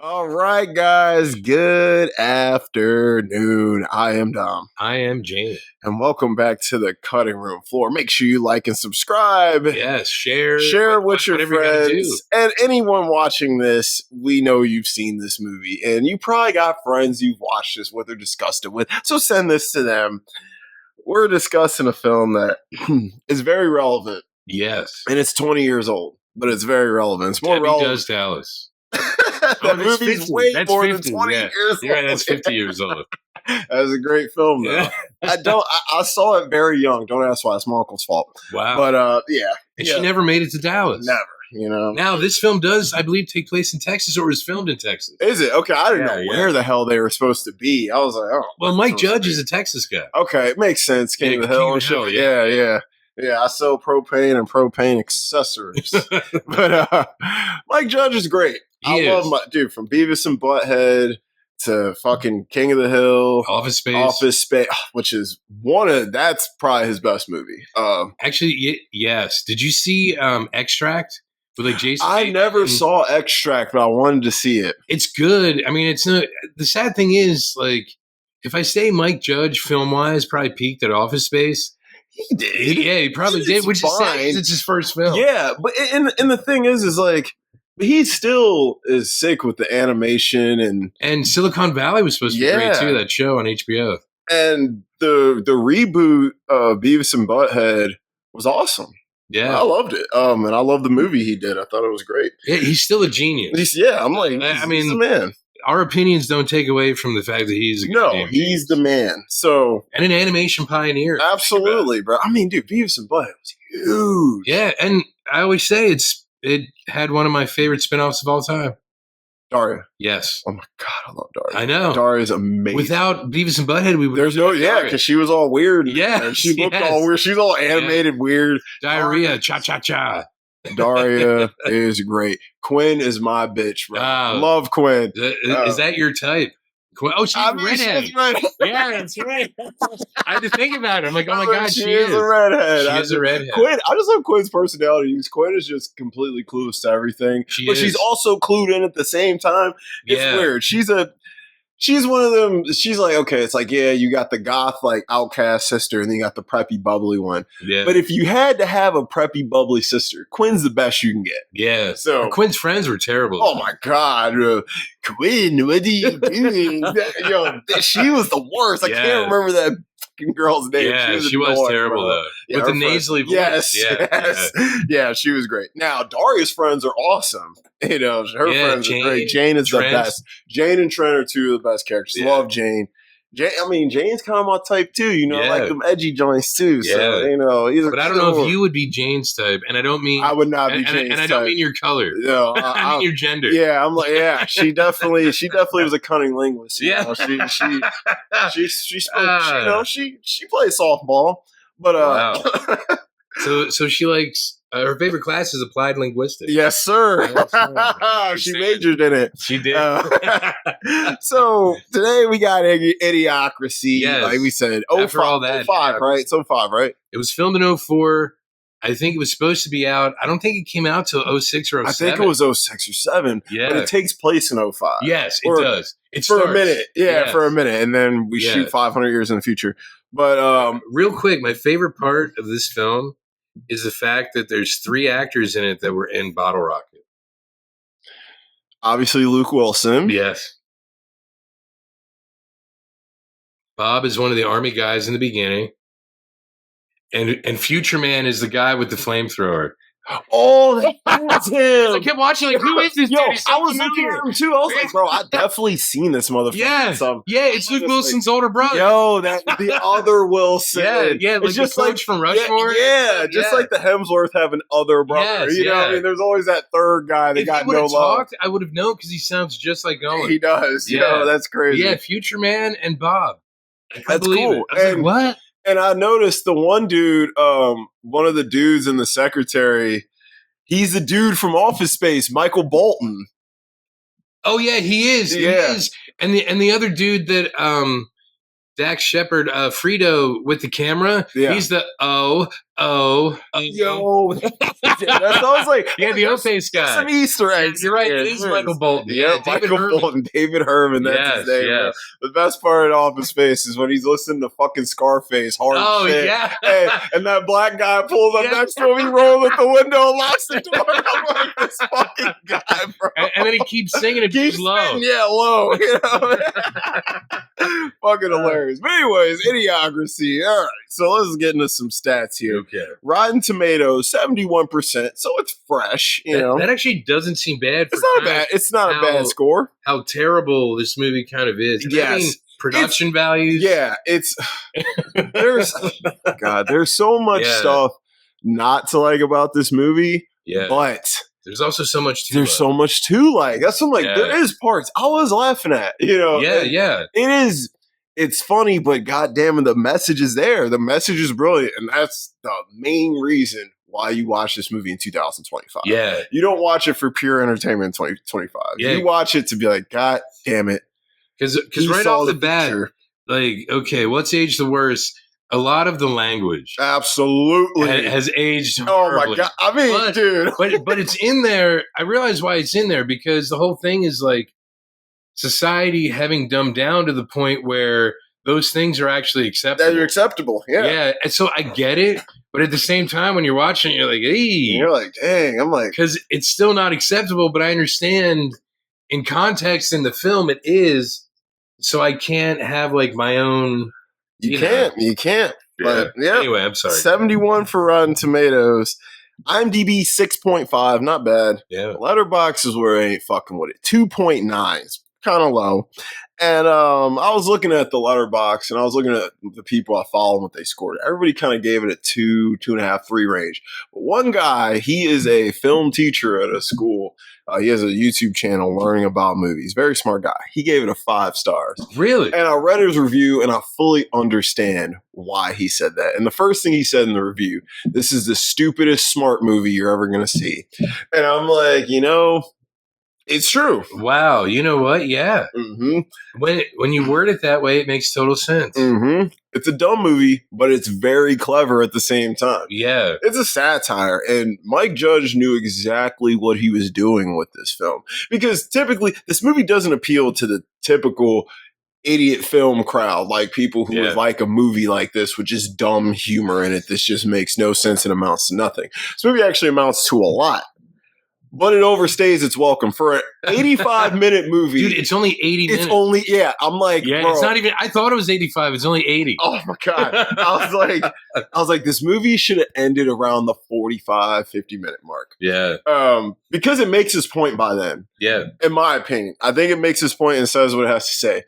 All right, guys. Good afternoon. I am Dom. I am Jane. And welcome back to the cutting room floor. Make sure you like and subscribe. Yes, share with your friends. And anyone watching this, we know you've seen this movie. And you probably got friends you've watched this with or discussed it with. So send this to them. We're discussing a film that is very relevant. Yes. And it's 20 years old, but it's very relevant. It's more relevant. Does Dallas. That movie's way more than 20 years old. Yeah, that's 50 years old. That was a great film, though. Yeah. I saw it very young. Don't ask why. It's my uncle's fault. Wow. But, yeah. And she never made it to Dallas. Never, Now, this film does, I believe, take place in Texas or was filmed in Texas. Is it? Okay, I didn't know where the hell they were supposed to be. I was like, oh. Well, Mike Judge is a Texas guy. Okay, it makes sense. King of the Hill. Yeah. Yeah, I sell propane and propane accessories. But Mike Judge is great. I love my dude from Beavis and Butthead to fucking King of the Hill, Office Space, which is that's probably his best movie. Actually, yes. Did you see Extract with like Jason? I never saw Extract, but I wanted to see it. It's good. I mean, it's not. The sad thing is, like, if I say Mike Judge film wise, probably peaked at Office Space. He did. Yeah, he probably did, which is sad because it's his first film. Yeah, but and the thing is like, he still is sick with the animation and Silicon Valley was supposed to be great too. That show on HBO and the reboot of Beavis and Butthead was awesome. Yeah, I loved it. And I love the movie he did. I thought it was great. Yeah, he's still a genius. I'm like, he's the man. Our opinions don't take away from the fact that he's he's the man. So and an animation pioneer. Absolutely, bro. I mean, dude, Beavis and Butthead was huge. Yeah, and I always say it had one of my favorite spinoffs of all time. Daria. Yes. Oh my god, I love Daria. I know. Daria's amazing. Without Beavis and Butthead, we would. There's no because she was all weird. Yeah, she looked all weird. She's all animated, weird. Diarrhea, cha cha cha. Daria is great. Quinn is my bitch, bro. Love Quinn. Is that your type? Quinn? Oh, she's a redhead. Yeah, that's right. I had to think about it. I'm like, oh my god, she is a redhead. She is a redhead. Quinn, I just love Quinn's personality. Quinn is just completely clueless to everything, but she's also clued in at the same time. It's weird. She's one of them. She's like, okay, it's like, yeah, you got the goth, like outcast sister, and then you got the preppy, bubbly one. Yeah. But if you had to have a preppy, bubbly sister, Quinn's the best you can get. Yeah. So Quinn's friends were terrible. Oh my god, Quinn, what are you doing? Yo, she was the worst. I can't remember that fucking girl's name. Yeah, she was terrible though. Yeah, with the nasally voice. Yeah, she was great. Now Daria's friends are awesome. You know, her friends are great. Jane is the best. Jane and Trent are two of the best characters. Love Jane. Jane's kind of my type too. You know, like them edgy joints too. So you know, but I don't know if you would be Jane's type, and I don't mean I would not be Jane's type, and I don't mean your color. No, I mean your gender. Yeah, I'm like, she definitely was a cunning linguist. You know? she spoke. You know, she plays softball, but wow. So she likes. Her favorite class is applied linguistics. Yes, sir. She majored in it. She did. So today we got Idiocracy. Yes. Like we said, after all that, 05, right? It's 05, right? It was filmed in 04. I think it was supposed to be out. I don't think it came out till 06 or 07. I think it was 06 or 07. Yeah. But it takes place in 05. Yes, it does. It for starts. A minute. Yeah, for a minute. And then we shoot 500 years in the future. But real quick, my favorite part of this film is the fact that there's 3 actors in it that were in Bottle Rocket. Obviously, Luke Wilson. Yes. Bob is one of the army guys in the beginning. And Future Man is the guy with the flamethrower. Oh, that's him. I kept watching, like, who is this dude? I was looking at him too. I was like, bro, I definitely seen this motherfucker. Yeah, it's Luke Wilson's older brother. Yo, the other Wilson. Yeah, like just the coach from Rushmore. Yeah, just like the Hemsworth have an other brother. You know what I mean? There's always that third guy that got no love. I would have known because he sounds just like Owen. He does. Yeah, yo, that's crazy. Yeah, Future Man and Bob. That's cool. I was like, what? And I noticed the one dude, one of the dudes in the secretary, he's the dude from Office Space, Michael Bolton. Oh yeah, he is. He is. And the other dude that Dax Shepard, Frito with the camera. Yeah. He's the yo. That sounds like the O-Face guy. Some Easter eggs. You're right. It is Michael Bolton. Yeah, Michael Bolton. David Herman. That's his name. Yes. The best part of Office Space is when he's listening to fucking Scarface. Hard shit. Yeah. Hey, and that black guy pulls up next to him. He rolls at the window and locks the door. I'm like, this fucking guy, bro. And then he keeps singing it low. Yeah, low. You know? Fucking hilarious. But anyways, Idiocracy. All right. So let's get into some stats here. Okay. Rotten Tomatoes, 71%. So it's fresh. You know, that actually doesn't seem bad. It's not bad. It's not a bad score. How terrible this movie kind of is. Yes. Production values. Yeah. There's so much stuff not to like about this movie. Yeah. But there's also so much so much to like. That's what I'm like. There is parts I was laughing at. You know. Yeah. It is. It's funny, but goddamn, the message is there. The message is brilliant, and that's the main reason why you watch this movie in 2025. Yeah, you don't watch it for pure entertainment in 2025. Yeah. You watch it to be like, God damn it, because right off the bat, like, okay, what's aged the worst? A lot of the language absolutely has aged horribly. Oh my god! I mean, dude, but it's in there. I realize why it's in there because the whole thing is like society having dumbed down to the point where those things are actually acceptable. They're acceptable, yeah. And so I get it, but at the same time, when you're watching it, you're like, hey. You're like, dang, I'm like. Because it's still not acceptable, but I understand in context in the film it is, so I can't have like my own. You can't. Yeah. But yeah. Anyway, I'm sorry. 71 for Rotten Tomatoes. IMDb 6.5, not bad. Yeah. Letterboxd is where I ain't fucking with it. 2.9. It's kind of low. And I was looking at the Letterboxd and I was looking at the people I follow and what they scored. Everybody kind of gave it a 2, 2.5, 3 range. But one guy, he is a film teacher at a school. He has a YouTube channel learning about movies. Very smart guy. He gave it a 5 stars. Really? And I read his review and I fully understand why he said that. And the first thing he said in the review, this is the stupidest smart movie you're ever going to see. And I'm like, it's true. Wow. You know what? Yeah. Mm-hmm. When you word it that way, it makes total sense. Mm-hmm. It's a dumb movie, but it's very clever at the same time. Yeah. It's a satire, and Mike Judge knew exactly what he was doing with this film. Because typically, this movie doesn't appeal to the typical idiot film crowd, like people who would like a movie like this with just dumb humor in it. This just makes no sense and amounts to nothing. This movie actually amounts to a lot. But it overstays its welcome for an 85-minute movie. Dude, it's only 80 minutes. It's only, I'm like, yeah, bro. It's not even, I thought it was 85. It's only 80. Oh my God. I was like, this movie should have ended around the 45, 50-minute mark. Yeah. Because it makes its point by then. Yeah. In my opinion. I think it makes its point and says what it has to say.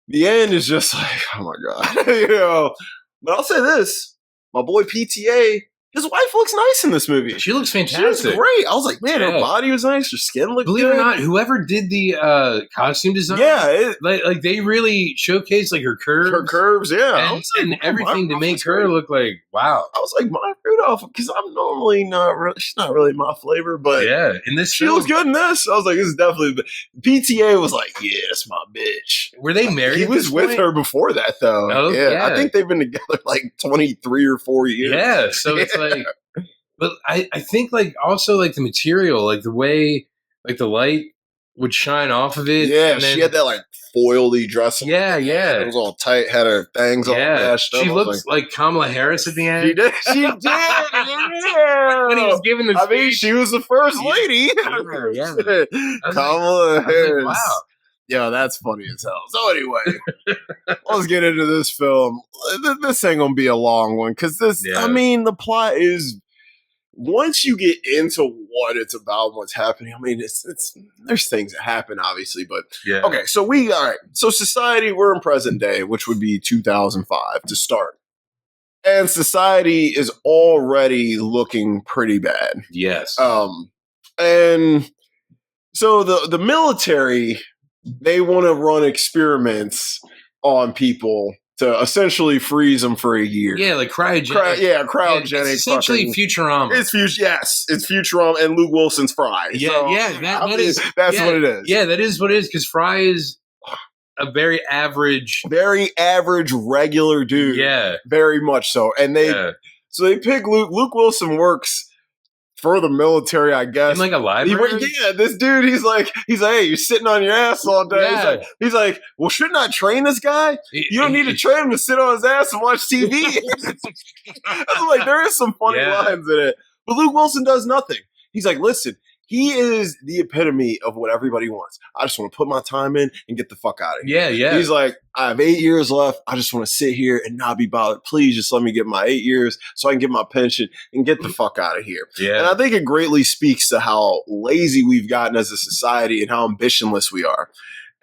The end is just like, oh my God. But I'll say this. My boy PTA, his wife looks nice in this movie. She looks fantastic. She looks great. I was like, man, her body was nice. Her skin looked Believe good. it or not, whoever did the costume design, like they really showcased like her curves. Her curves, yeah. And everything to make her look like, wow. I was like, Maya Rudolph, because I'm normally she's not really my flavor, but yeah, in this she was good in this. I was like, this is definitely, PTA was like, yeah, it's my bitch. Were they married? He was with her before that, though. Oh, yeah. I think they've been together like 23 or 4 years. Yeah, so it's like, but I think like also like the material, like the way like the light would shine off of it. Yeah, and then, she had that like foily dress. Yeah. It was all tight, had her bangs all mashed up. She looks like Kamala Harris at the end. She did. Yeah. When he was giving the speech. I mean, she was the first lady. Yeah. Kamala Harris. Like, wow. Yeah, that's funny as hell. So anyway, let's get into this film. This ain't gonna be a long one because this. Yeah. I mean, the plot is. Once you get into what it's about, what's happening, I mean, it's there's things that happen, obviously, but okay. So all right. So society, we're in present day, which would be 2005 to start, and society is already looking pretty bad. Yes. And so the military, they want to run experiments on people to essentially freeze them for a year. Yeah, like cryogenic. Cryogenic. It's essentially Futurama. It's Futurama and Luke Wilson's Fry. Yeah, so, that's what it is. Yeah, that is what it is. Because Fry is, a very average, regular dude. Yeah, very much so. And so they pick Luke. Luke Wilson works for the military, I guess. In like a library? This dude, he's like, hey, you're sitting on your ass all day. Yeah. He's like, well, shouldn't I train this guy? You don't need to train him to sit on his ass and watch TV. I'm like, there is some funny lines in it. But Luke Wilson does nothing. He's like, listen, he is the epitome of what everybody wants. I just want to put my time in and get the fuck out of here. Yeah. He's like, I have 8 years left. I just want to sit here and not be bothered. Please just let me get my 8 years so I can get my pension and get the fuck out of here. Yeah. And I think it greatly speaks to how lazy we've gotten as a society and how ambitionless we are.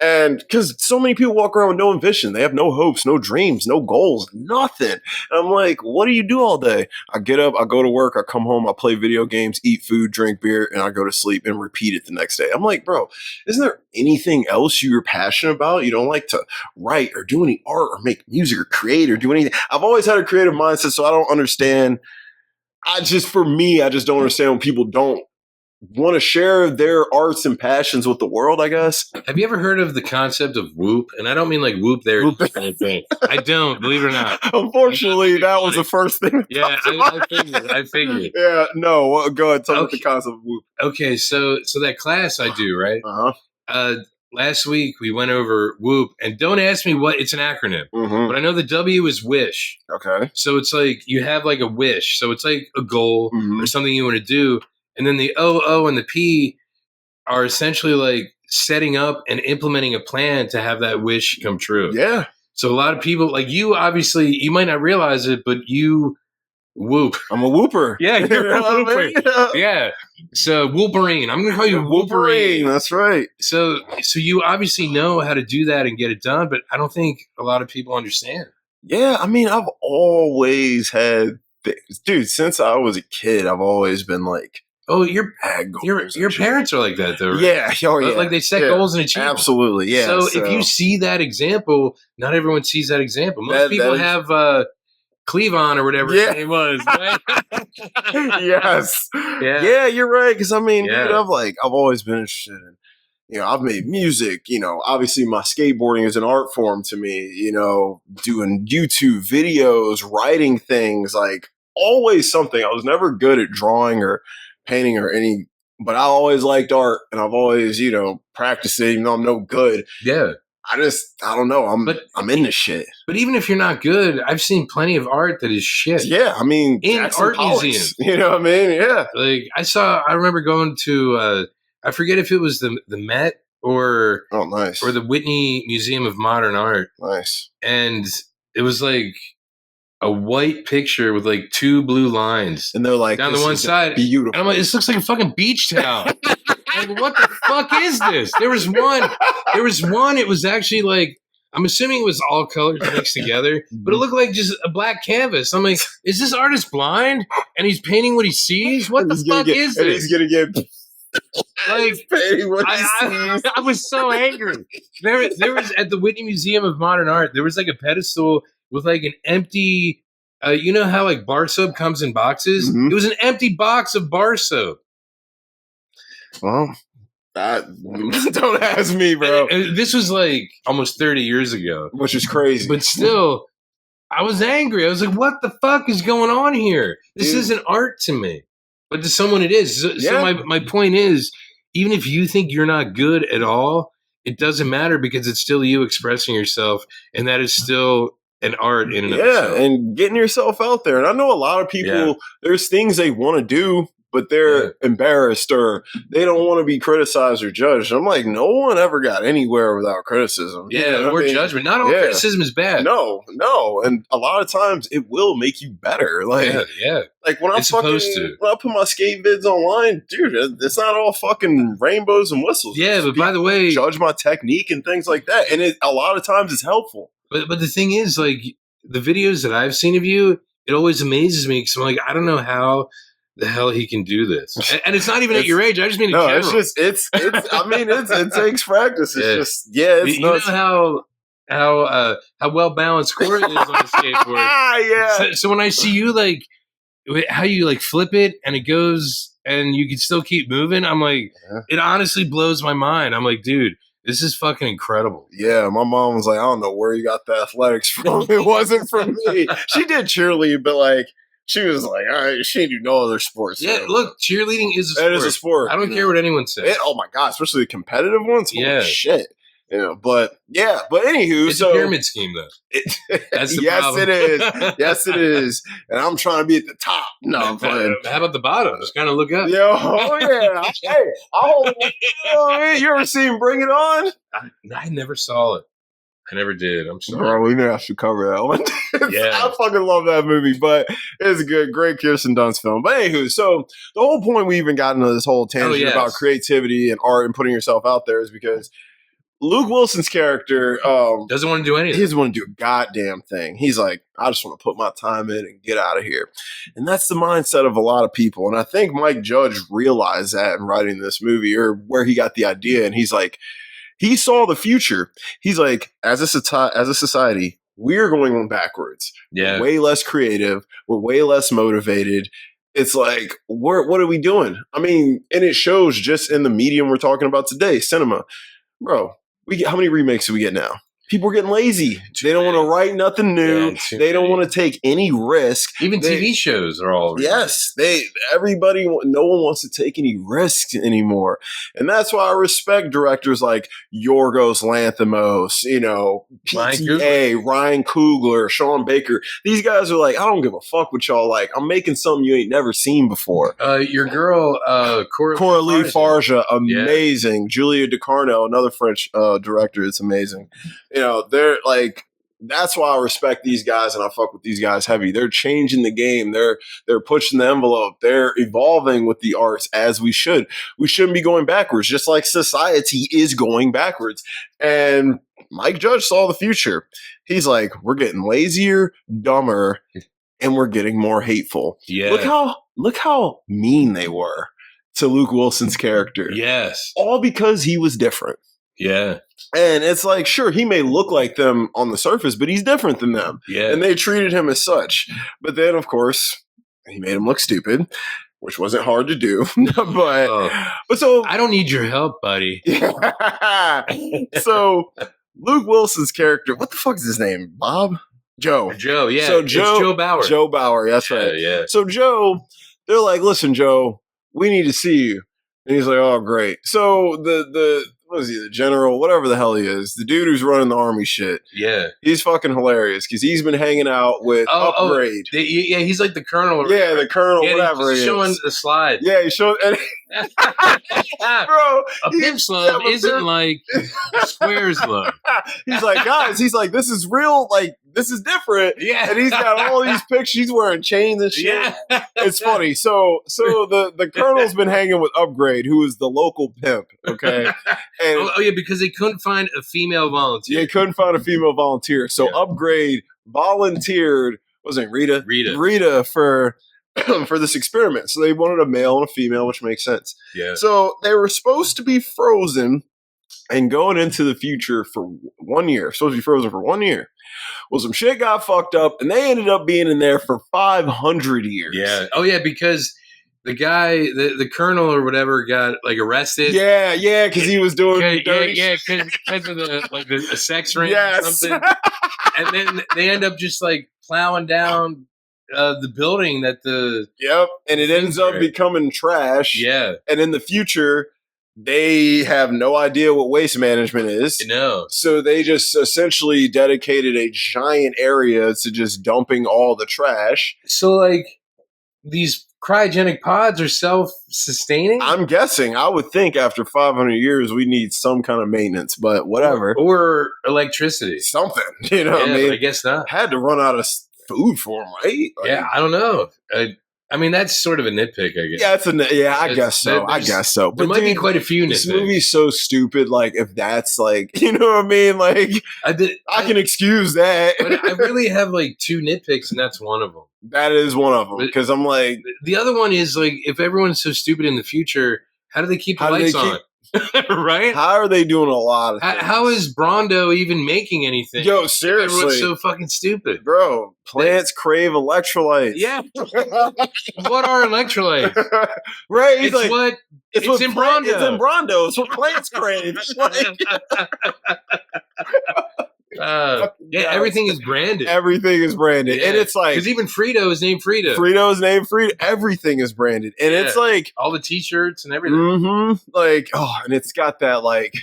And because so many people walk around with no ambition, they have no hopes, no dreams, no goals, nothing. And I'm like, what do you do all day? I get up, I go to work, I come home, I play video games, eat food, drink beer, and I go to sleep and repeat it the next day. I'm like, bro, isn't there anything else you're passionate about? You don't like to write or do any art or make music or create or do anything. I've always had a creative mindset, so I don't understand. For me, I just don't understand when people don't want to share their arts and passions with the world, I guess. Have you ever heard of the concept of whoop? And I don't mean like whoop there. I don't, believe it or not. Unfortunately, that was the first thing. I figured. Yeah, no, go ahead. Tell me the concept of whoop. Okay, so that class I do, right? Last week we went over whoop, and don't ask me what it's an acronym, but I know the W is wish. Okay. So it's like you have like a wish. So it's like a goal or something you want to do. And then the O, and the P are essentially like setting up and implementing a plan to have that wish come true. Yeah. So a lot of people, like you, obviously, you might not realize it, but you whoop. I'm a whooper. Yeah, you're a whooper. Yeah. So Wolverine. I'm going to call you Wolverine. That's right. So you obviously know how to do that and get it done, but I don't think a lot of people understand. Yeah, I mean, I've always had things. Dude, since I was a kid, I've always been like, oh, your parents are like that, though, right? Yeah. Oh, yeah. Like they set goals and achieve them. Absolutely, yeah. So if you see that example, not everyone sees that example. Most people have Cleavon or whatever his name was, right? Yes. Yeah, you're right. Because, I mean, dude, I've always been interested in, I've made music, obviously my skateboarding is an art form to me, doing YouTube videos, writing things, like always something. I was never good at drawing or painting or but I always liked art, and I've always, practiced it, even though I'm no good. Yeah. I don't know. I'm into shit. But even if you're not good, I've seen plenty of art that is shit. Yeah. I mean, in Jackson art Pollock's, museums. You know what I mean? Yeah. Like I remember going to, I forget if it was the Met or nice, or the Whitney Museum of Modern Art. Nice. And it was like a white picture with like two blue lines, and they're like down the one side. Beautiful. And I'm like, this looks like a fucking beach towel. Like, what the fuck is this? There was one. It was actually like, I'm assuming it was all colors mixed together, but it looked like just a black canvas. I'm like, is this artist blind and he's painting what he sees? What the fuck is this? And he's gonna get. Like, I was so angry. There was at the Whitney Museum of Modern Art, there was like a pedestal with like an empty, you know how like bar soap comes in boxes? It was an empty box of bar soap. Well, don't ask me, bro. And this was like almost 30 years ago. Which is crazy. But still, I was angry. I was like, what the fuck is going on here? This isn't art to me. But to someone it is. So my point is, even if you think you're not good at all, it doesn't matter because it's still you expressing yourself. And that is still an art in and of itself. Yeah, and getting yourself out there. And I know a lot of people, there's things they want to do, but they're embarrassed or they don't want to be criticized or judged. I'm like, no one ever got anywhere without criticism. Yeah, or judgment. Not all criticism is bad. No. And a lot of times it will make you better. Like, like when I put my skate vids online, dude, it's not all fucking rainbows and whistles. Yeah, but by the way, judge my technique and things like that. And a lot of times it's helpful. But the thing is, like, the videos that I've seen of you, it always amazes me because I'm like, I don't know how the hell he can do this. And it's not even at your age. I just mean in general. It takes practice. It's it's you know how well balanced Corey is on a skateboard. So when I see you, like, how you like flip it and it goes and you can still keep moving, I'm like, it honestly blows my mind. I'm like, dude, This is fucking incredible. Yeah, my mom was like, I don't know where you got the athletics from. It wasn't from me. She did cheerlead, but like, she was like, all right, she didn't do no other sports. Yeah, look, cheerleading is a sport. It is a sport. I don't care what anyone says. Oh my God, especially the competitive ones. Holy shit. But anywho, it's a pyramid scheme though. That's the problem. It is. Yes, it is. And I'm trying to be at the top. No, I'm playing. How about the bottom? Just kind of look up. Hey, I'll hold it. You ever seen Bring It On? I never saw it. I never did. I'm sorry. Bro, we never have to cover that one. I fucking love that movie, but it's a great Kirsten Dunst film. But anywho, so the whole point we even got into this whole tangent about creativity and art and putting yourself out there is because Luke Wilson's character doesn't want to do anything. He doesn't want to do a goddamn thing. He's like, I just want to put my time in and get out of here. And that's the mindset of a lot of people. And I think Mike Judge realized that in writing this movie, or where he got the idea. And he's like, he saw the future. He's like, as a society, we're going backwards. Yeah. We're way less creative. We're way less motivated. It's like, what are we doing? I mean, and it shows just in the medium we're talking about today, cinema. Bro, how many remakes do we get now? People are getting lazy. They don't want to write nothing new. They don't want to take any risk. Even TV shows are all yes. No one wants to take any risks anymore, and that's why I respect directors like Yorgos Lanthimos, PTA, Ryan Coogler, Sean Baker. These guys are like, I don't give a fuck what y'all like. I'm making something you ain't never seen before. Your girl, Coralie Farja, amazing. Yeah. Julia DeCarno, another French director, it's amazing. They're like, that's why I respect these guys and I fuck with these guys heavy. They're changing the game. They're pushing the envelope. They're evolving with the arts as we should. We shouldn't be going backwards, just like society is going backwards. And Mike Judge saw the future. He's like, we're getting lazier, dumber, and we're getting more hateful. Yeah. Look how mean they were to Luke Wilson's character. Yes. All because he was different. Yeah. And it's like, sure, he may look like them on the surface, but he's different than them. Yeah. And they treated him as such. But then, of course, he made him look stupid, which wasn't hard to do. but so I don't need your help, buddy. So Luke Wilson's character, what the fuck is his name? Bob? Joe. Joe, yeah. So it's Joe Bauer. Joe Bauer, that's right. Yeah. So Joe, they're like, listen, Joe, we need to see you. And he's like, oh, great. So what is he, the general, whatever the hell he is, the dude who's running the army shit. Yeah. He's fucking hilarious because he's been hanging out with Upgrade. Yeah, he's like the colonel. Yeah, the colonel, whatever he is. Showing the slide. Yeah, he's showing. Bro, a pimp's love isn't like square's love. He's like, guys, this is real, like, this is different. Yeah. And he's got all these pictures. He's wearing chains and shit. Yeah. It's funny. So the colonel's been hanging with Upgrade, who is the local pimp, okay? And yeah, because they couldn't find a female volunteer. They couldn't find a female volunteer. So Upgrade volunteered, wasn't it Rita? Rita for this experiment. So they wanted a male and a female, which makes sense. Yeah. So they were supposed to be frozen and going into the future for 1 year. Supposed to be frozen for 1 year. Well, some shit got fucked up, and they ended up being in there for 500 years. Yeah. Oh, yeah, because the guy, the colonel or whatever, got like arrested. Yeah, because he was doing dirty because of the sex ring or something. And then they end up just like plowing down the building that and it ends up becoming trash. Yeah. And in the future, they have no idea what waste management is. No. So they just essentially dedicated a giant area to just dumping all the trash. So like these cryogenic pods are self-sustaining? I'm guessing. I would think after 500 years we need some kind of maintenance, but whatever. Or electricity. Something. You know what I mean? I guess not. Had to run out of food for them, right? Yeah, I don't know. I mean, that's sort of a nitpick, I guess. I guess so. I guess so. There might be quite a few nitpicks. This movie's so stupid. Like, if that's like, you know what I mean? Like, I can excuse that. But I really have like two nitpicks, and that's one of them. That is one of them because I'm like, the other one is like, if everyone's so stupid in the future, how do they keep the lights on? Right? How are they doing a lot of things? How is Brondo even making anything? Yo, seriously. Everyone's so fucking stupid. Bro, plants crave electrolytes. Yeah. What are electrolytes? Right? It's like, what... It's in Brondo. It's in Brondo. It's what plants crave. Yeah, everything is branded. Everything is branded. Yeah. And it's like... Because even Frito is named Frito. Frito is named Frito. Everything is branded. And it's like... all the T-shirts and everything. Mm-hmm. Like, and it's got that, like...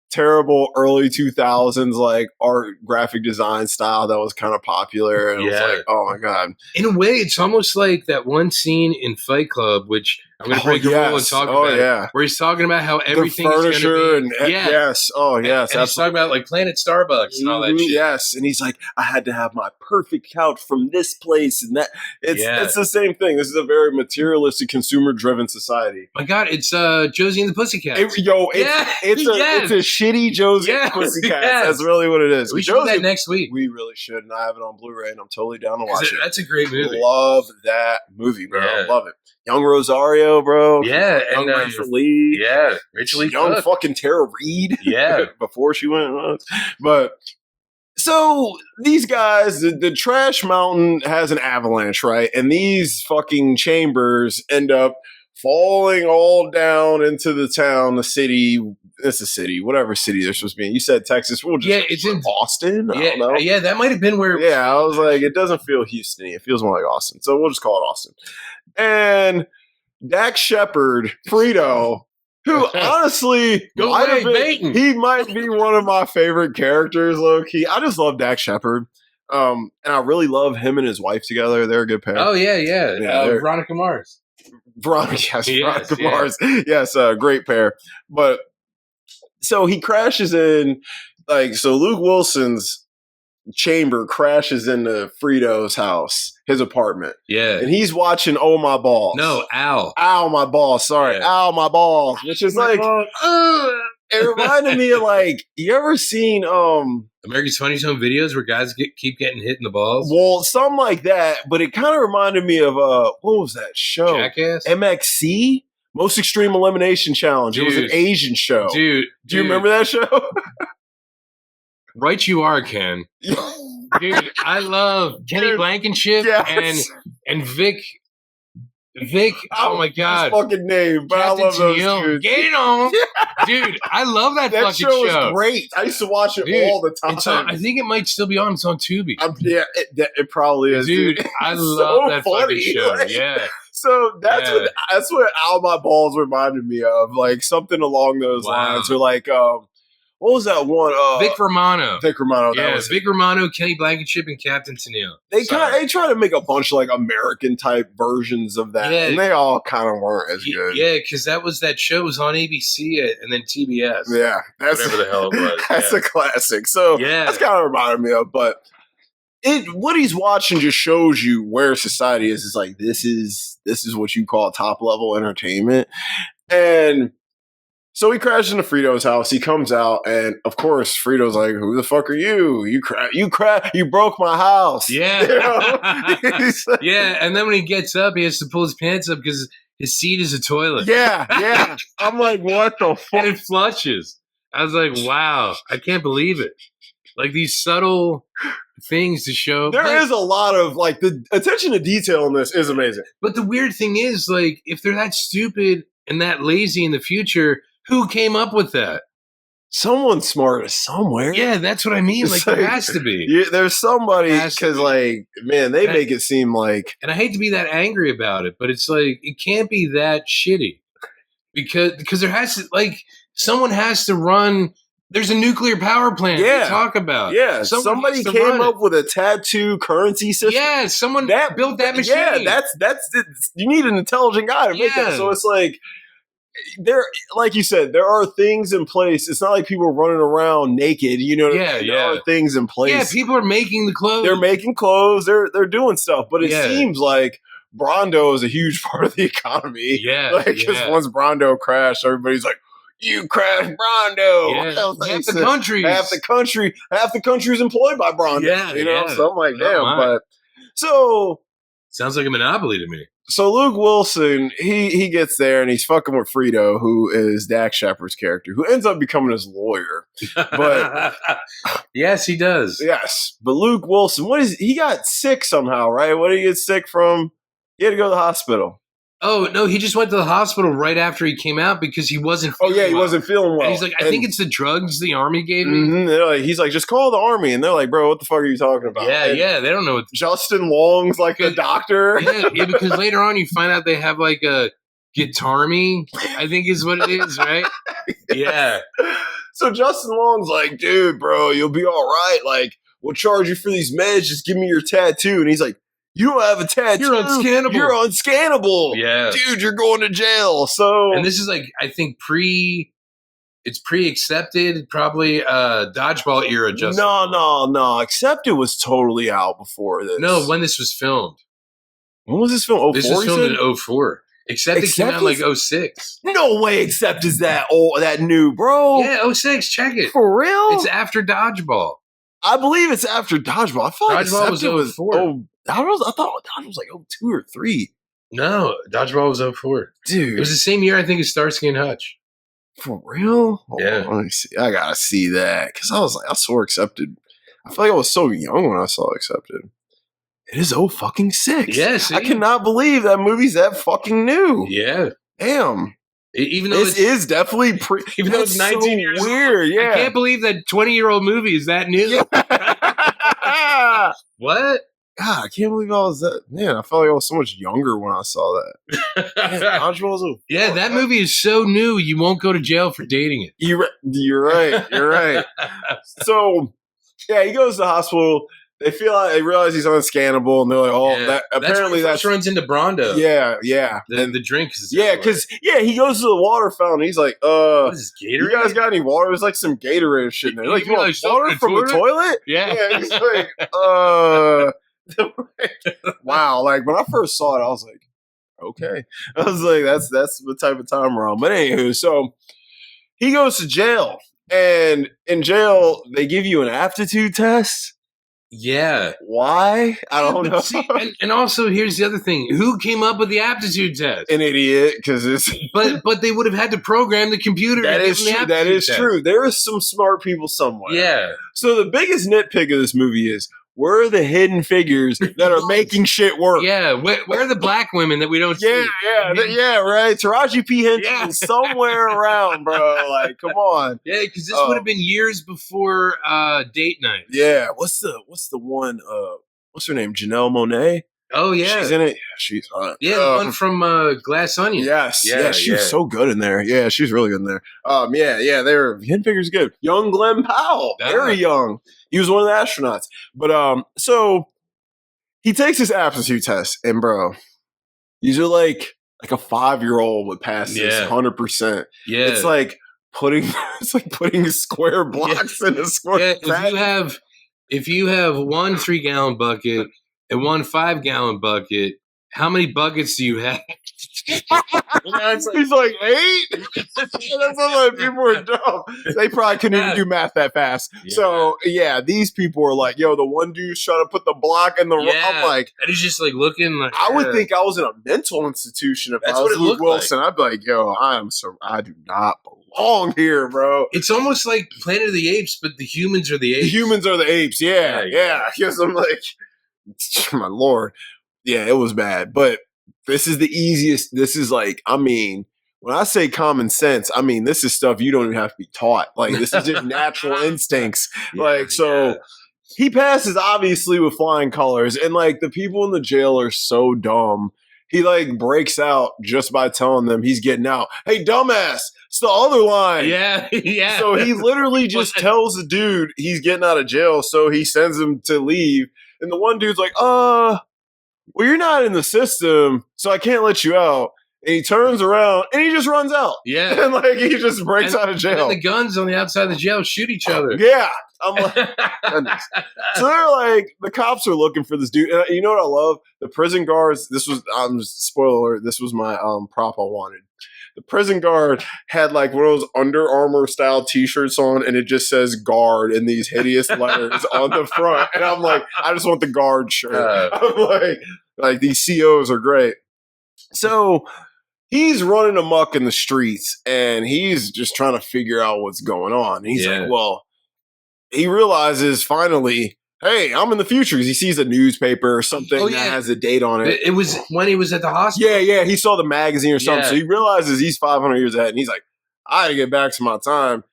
terrible early 2000s like art graphic design style that was kind of popular, and it was like, oh my god. In a way, it's almost like that one scene in Fight Club, which I'm going to break a rule and talk about it, where he's talking about how everything is going to be... yes. And he's talking about like Planet Starbucks and all that shit. Yes, and he's like, I had to have my perfect couch from this place and that. It's the same thing. This is a very materialistic, consumer-driven society. My god, it's Josie and the Pussycats. It's a shitty Josie and the Pussycats. That's really what it is. We should do that next week. We really should, and I have it on Blu-ray, and I'm totally down to watch it. That's a great movie. Love that movie, bro. Love it. Young Rosario, bro. Yeah. Young Rachel Lee. Yeah. Rachel Lee. Young fucking Tara Reid. Yeah. Before she went. But so these guys, the trash mountain has an avalanche, right? And these fucking chambers end up falling all down into the town, the city. It's a city, whatever city they're supposed to be in. You said Texas. We'll just it's in Austin. I don't know. Yeah, that might have been where. Yeah, I was like, it doesn't feel Houston-y. It feels more like Austin. So we'll just call it Austin. And Dax Shepard, Frito, who honestly he might be one of my favorite characters, low key. I just love Dax Shepard. And I really love him and his wife together. They're a good pair. Oh, yeah. Veronica Mars. Veronica Mars. Yes, great pair. But so he crashes in, so Luke Wilson's chamber crashes into Frito's house, his apartment. Yeah. And he's watching Oh My Balls. No, Al. Al My Balls. Sorry. Yeah. Al My Balls. Which is it reminded me of you ever seen America's Funniest Home Videos where guys keep getting hit in the balls? Well, something like that, but it kind of reminded me of what was that show? Jackass? MXC? Most Extreme Elimination Challenge. Dude, it was an Asian show. Dude. Do you remember that show? Right you are, Ken. Dude, I love Kenny Blankenship and Vic. Oh my god. His fucking name, but I love those dudes. Get on. Dude, I love that fucking show. That show is great. I used to watch it all the time. I think it might still be on. It's on Tubi. It probably is. Dude, I love that fucking show. Yeah. So that's what Al My Balls reminded me of. Something along those lines. Or what was that one? Vic Romano. That was Vic Romano, Kenny Blankenship, and Captain Tennille. They try to make a bunch of American type versions of that, and they all kind of weren't as good. Yeah, because that show was on ABC and then TBS. Yeah, whatever the hell it was. That's a classic. So that's kind of reminded me of, but what he's watching just shows you where society is. It's this is what you call top level entertainment, and. So he crashes into Frito's house. He comes out, and of course, Frito's like, "Who the fuck are you? You broke my house." Yeah, yeah. And then when he gets up, he has to pull his pants up because his seat is a toilet. Yeah. I'm like, what the fuck? And it flushes. I was like, wow, I can't believe it. These subtle things to show. There is a lot of the attention to detail in this is amazing. But the weird thing is, if they're that stupid and that lazy in the future. Who came up with that? Someone smart somewhere. Yeah, that's what I mean. There has to be. There's somebody because, man, they make it seem like. And I hate to be that angry about it, but it's it can't be that shitty because there has to someone has to run. There's a nuclear power plant to talk about. Yeah, somebody came up with a tattoo currency system. Yeah, someone built that machine. Yeah, that's you need an intelligent guy to make that. So it's there, like you said, there are things in place. It's not like people are running around naked. You know, there are things in place. Yeah, people are making the clothes. They're making clothes. They're doing stuff. But it seems like Brondo is a huge part of the economy. Yeah, because once Brondo crashed, everybody's like, "You crashed Brondo." Yeah. Half the country's employed by Brondo. Yeah, you know. So I'm like, damn. But so sounds like a monopoly to me. So Luke Wilson, he gets there and he's fucking with Frito, who is Dax Shepard's character, who ends up becoming his lawyer. But yes, he does. Yes, but Luke Wilson, he got sick somehow, right? What did he get sick from? He had to go to the hospital. Oh, no, he just went to the hospital right after he came out because he wasn't feeling well. He wasn't feeling well. And he's like, I think it's the drugs the Army gave me. Mm-hmm. He's like, just call the Army. And they're like, bro, what the fuck are you talking about? Yeah, they don't know what. Justin Long's like the doctor. Yeah, because later on you find out they have like a guitar-me, I think is what it is, right? Yeah. So Justin Long's like, dude, bro, you'll be all right. Like, we'll charge you for these meds. Just give me your tattoo. And he's like, you don't have a tattoo. You're unscannable. You're unscannable. Yeah. Dude, you're going to jail. So, and this is like, I think it's pre-accepted, probably dodgeball era just. No. Accepted was totally out before this. No, when this was filmed. When was this film? 04? This was filmed in 04. Accepted came out in like 06. No way Accept is that old, that new, bro. Yeah, 06. Check it. For real? It's after dodgeball. I believe it's after dodgeball. I thought dodgeball was 04. I thought dodgeball was like 02 or 3. No, dodgeball was 04. Dude. It was the same year, I think, as Starsky and Hutch. For real? Yeah. Let me see. I gotta see that. Because I was like, I saw Accepted. I feel like I was so young when I saw Accepted. It is fucking 6. Yeah, I cannot believe that movie's that fucking new. Yeah. Damn. Even though this is definitely even though it's 19 so years weird. Yeah. I can't believe that 20-year-old movie is that new. Yeah. What? God, I can't believe I was that. Man, I felt like I was so much younger when I saw that. Yeah, that movie is so new, you won't go to jail for dating it. You're right. You're right. So, yeah, he goes to the hospital. They realize he's unscannable, and they're like, "Oh, that apparently that runs into Brondo." Yeah. The drink is because he goes to the water fountain. He's like, what is this, Gatorade? You guys got any water?" There's like some Gatorade shit in there. Like, you want water from the toilet? Yeah. He's like, wow. Like when I first saw it, I was like, okay. I was like, that's the type of time we're on. But anywho, so he goes to jail, and in jail they give you an aptitude test. Yeah. Why? I don't know. See, and also, here's the other thing. Who came up with the aptitude test? An idiot, because it's... But they would have had to program the computer. That is true. That is true. There is some smart people somewhere. Yeah. So the biggest nitpick of this movie is, where are the hidden figures that are making shit work? Yeah, where are the black women that we don't see? Yeah, right. Taraji P. Henson is somewhere around, bro. Like, come on. Yeah, because this would have been years before Date Night. Yeah, what's the one? What's her name? Janelle Monáe. Oh yeah, she's in it. Yeah, she's hot. Yeah, the one from Glass Onion. Yes, she was so good in there. Yeah, she's really good in there. They were hidden figures good. Young Glenn Powell, very young. He was one of the astronauts. But so he takes his aptitude test, and bro, these are like a 5-year-old would pass this 100%. Yeah, it's like putting square blocks in a square. Yeah, if you have one 3-gallon bucket and one 5-gallon bucket, how many buckets do you have? He's like 8. That's why people are dumb. They probably couldn't even do math that fast. Yeah. So these people are like, yo, the one dude's trying to put the block in the I'm like, and he's just like looking like I would think I was in a mental institution if I was Luke Wilson. I'd be like, yo, I do not belong here, bro. It's almost like Planet of the Apes, but the humans are the apes. The humans are the apes, yeah. Because I'm like, my lord. Yeah, it was bad. But this is the easiest. This is like, I mean, when I say common sense, I mean, this is stuff you don't even have to be taught. Like, this is just natural instincts. He passes, obviously, with flying colors. And, like, the people in the jail are so dumb. He, like, breaks out just by telling them he's getting out. Hey, dumbass, it's the other line. Yeah. So he literally just tells the dude he's getting out of jail. So he sends him to leave. And the one dude's like, well, you're not in the system, so I can't let you out. And he turns around and he just runs out. Yeah. And like he just breaks out of jail. And the guns on the outside of the jail shoot each other. Yeah. I'm like, goodness. So they're like, the cops are looking for this dude. And you know what I love? The prison guards, this was, spoiler alert, this was my prop I wanted. The prison guard had like one of those Under Armour style t-shirts on, and it just says guard in these hideous letters on the front. And I'm like, I just want the guard shirt. I'm like these COs are great. So he's running amok in the streets, and he's just trying to figure out what's going on. He's like, well, he realizes finally, hey, I'm in the future, because he sees a newspaper or something that has a date on it. It was when he was at the hospital. Yeah, he saw the magazine or something. So he realizes he's 500 years ahead, and he's like, I gotta get back to my time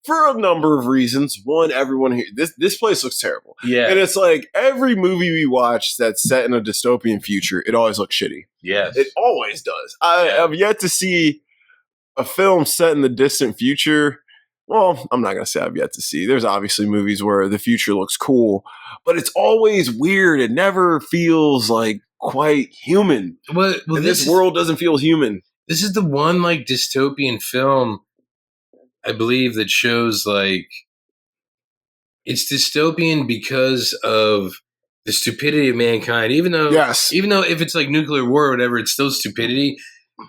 for a number of reasons. One, everyone here, this place looks terrible. Yeah. And it's like every movie we watch that's set in a dystopian future, it always looks shitty. Yes. It always does. I have yet to see a film set in the distant future. Well, I'm not going to say I've yet to see. There's obviously movies where the future looks cool, but it's always weird. It never feels like quite human. Well, this world doesn't feel human. This is the one like dystopian film, I believe, that shows like it's dystopian because of the stupidity of mankind. Even though if it's like nuclear war or whatever, it's still stupidity.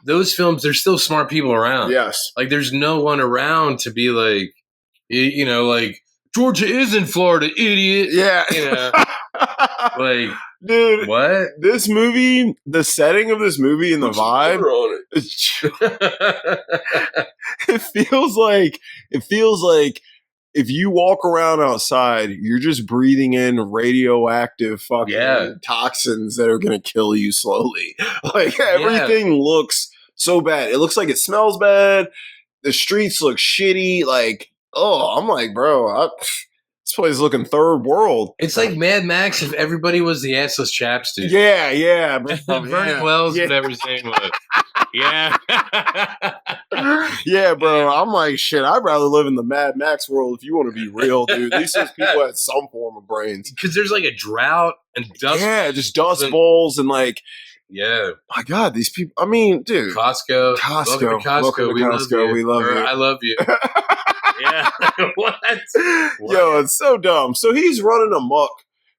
Those films, there's still smart people around. Yes. Like there's no one around to be like, you know, like Georgia is in Florida, idiot. Yeah. You know, like, dude, what? This movie, the setting of this movie and the vibe, it feels like if you walk around outside, you're just breathing in radioactive fucking toxins that are going to kill you slowly. Like everything looks so bad. It looks like it smells bad. The streets look shitty. Like, I'm like, bro, this place is looking third world. It's like Mad Max if everybody was the assless chaps, dude. Yeah. Vernon Wells, whatever his name was. Yeah. Yeah, bro. I'm like, shit, I'd rather live in the Mad Max world if you want to be real, dude. At least those people had some form of brains. Because there's like a drought and dust. Yeah, just dust bowls and like, my God, these people. I mean, dude. Costco. Welcome to Costco. We love you. I love you. Yeah. What? Yo, it's so dumb. So he's running amok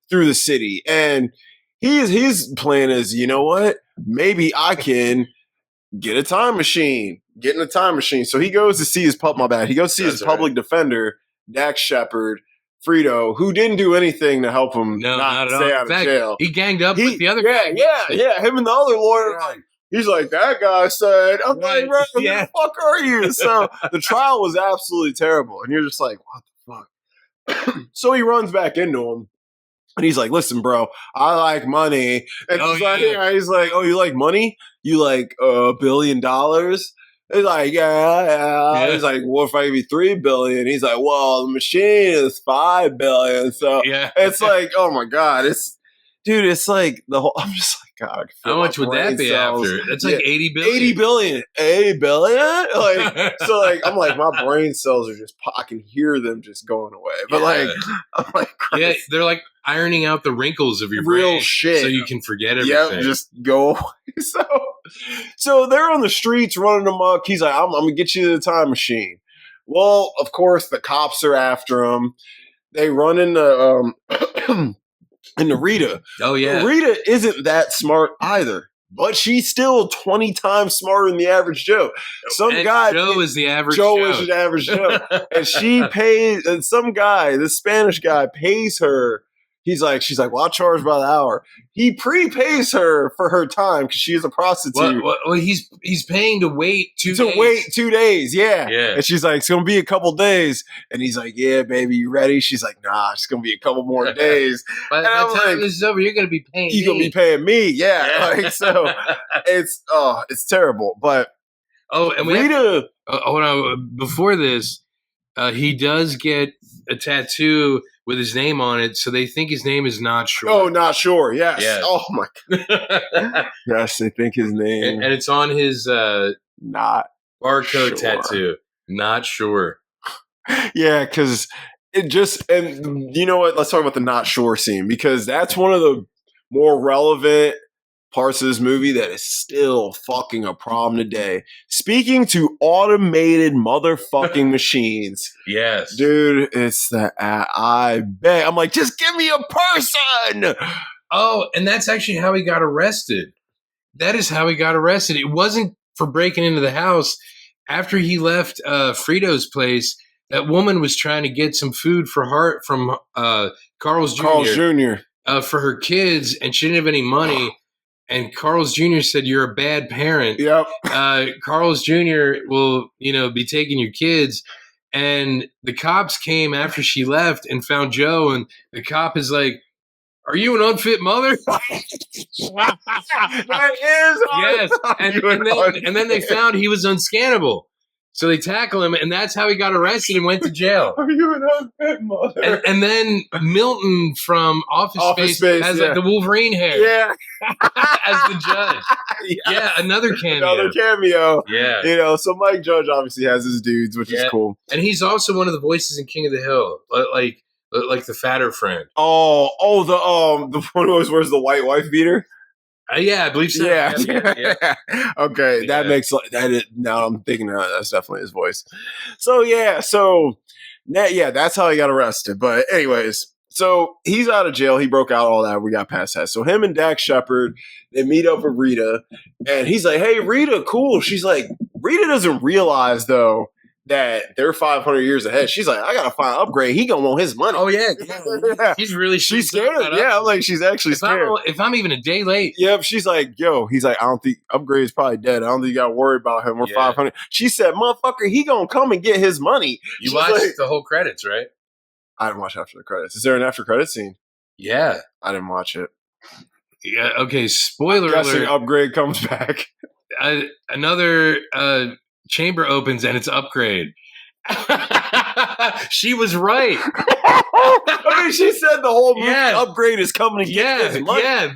through the city, and his plan is, you know what? Maybe I can get in a time machine. So he goes to see his public defender, Dax Shepard, Frito, who didn't do anything to help him not stay out of jail. He ganged up with the other guy. Yeah. Him and the other lawyer, he's like, that guy said, I'm like, bro, who the fuck are you? So the trial was absolutely terrible. And you're just like, what the fuck? So he runs back into him. And he's like, listen, bro, I like money. And he's like, oh, you like money? You like $1 billion? He's like, yeah. He's like, what if I give you $3 billion? He's like, well, the machine is $5 billion. So it's like, oh my God, it's like the whole. I'm just like, God. How much would that be after? That's like 80 billion. 80 billion. 80 billion? Like, so like, I'm like, my brain cells are just, I can hear them just going away. But like, I'm like, Christ. They're like ironing out the wrinkles of your brain. Real shit. So you can forget everything. Yeah, just go away. So they're on the streets running amok. He's like, I'm going to get you to the time machine. Well, of course, the cops are after him. They run into Rita. Oh, yeah. Rita isn't that smart either, but she's still 20 times smarter than the average Joe. Joe is the average Joe. Joe is the average Joe. And she pays, and some guy, this Spanish guy, pays her. She's like, well, I'll charge by the hour. He prepays her for her time because she is a prostitute. Well, he's paying to wait 2 days. To wait 2 days, yeah. And she's like, it's going to be a couple days. And he's like, yeah, baby, you ready? She's like, nah, it's going to be a couple more days. By the time this is over, you're going to be paying me. You're going to be paying me, yeah. Like, so it's terrible. But and Rita. Hold on. Before this, he does get a tattoo with his name on it, so they think his name is Not Sure. Oh, Not Sure, yes. Oh, my God. Yes, they think his name. And it's on his Not barcode tattoo. Not Sure. Yeah, because it just, and you know what? Let's talk about the Not Sure scene, because that's one of the more relevant parts of this movie that is still fucking a problem today. Speaking to automated motherfucking machines. Yes. Dude, it's the I bet. I'm like, just give me a person. Oh, and that's actually how he got arrested. That is how he got arrested. It wasn't for breaking into the house. After he left Frito's place, that woman was trying to get some food from Carl's Jr. Carl's Jr. For her kids, and she didn't have any money. and Carl's Jr. said, "You're a bad parent. Yep. Carl's Jr. will, be taking your kids." And the cops came after she left and found Joe, and the cop is like, "Are you an unfit mother?" That is yes. And then they found he was unscannable. So they tackle him, and that's how he got arrested and went to jail. Are you an unfit mother? And then Milton from Office Space has like the Wolverine hair. Yeah. as the judge. Yeah, another cameo. Yeah. So Mike Judge obviously has his dudes, which is cool. And he's also one of the voices in King of the Hill, like the fatter friend. Oh, the one who always wears the white wife beater. Yeah, I believe so. Yeah. Okay, that makes that. Now I'm thinking that's definitely his voice. So that's how he got arrested. But anyways, so he's out of jail. He broke out, all that. We got past that. So him and Dax Shepard, they meet up with Rita, and he's like, "Hey, Rita, cool." She's like, Rita doesn't realize though that they're 500 years ahead. She's like, "I gotta find an upgrade. He gonna want his money." Oh yeah. She's scared. Yeah, I'm like, she's actually scared. If I'm even a day late. Yep. She's like, he's like, "I don't think upgrade is probably dead. I don't think you gotta worry about him. We're 500." She said, "Motherfucker, he gonna come and get his money." You watched the whole credits, right? I didn't watch after the credits. Is there an after credit scene? Yeah, I didn't watch it. Yeah. Okay. Spoiler alert. Upgrade comes back. Another chamber opens and it's Upgrade. She was right. I mean, she said the whole movie Upgrade is coming to get his money. Yeah,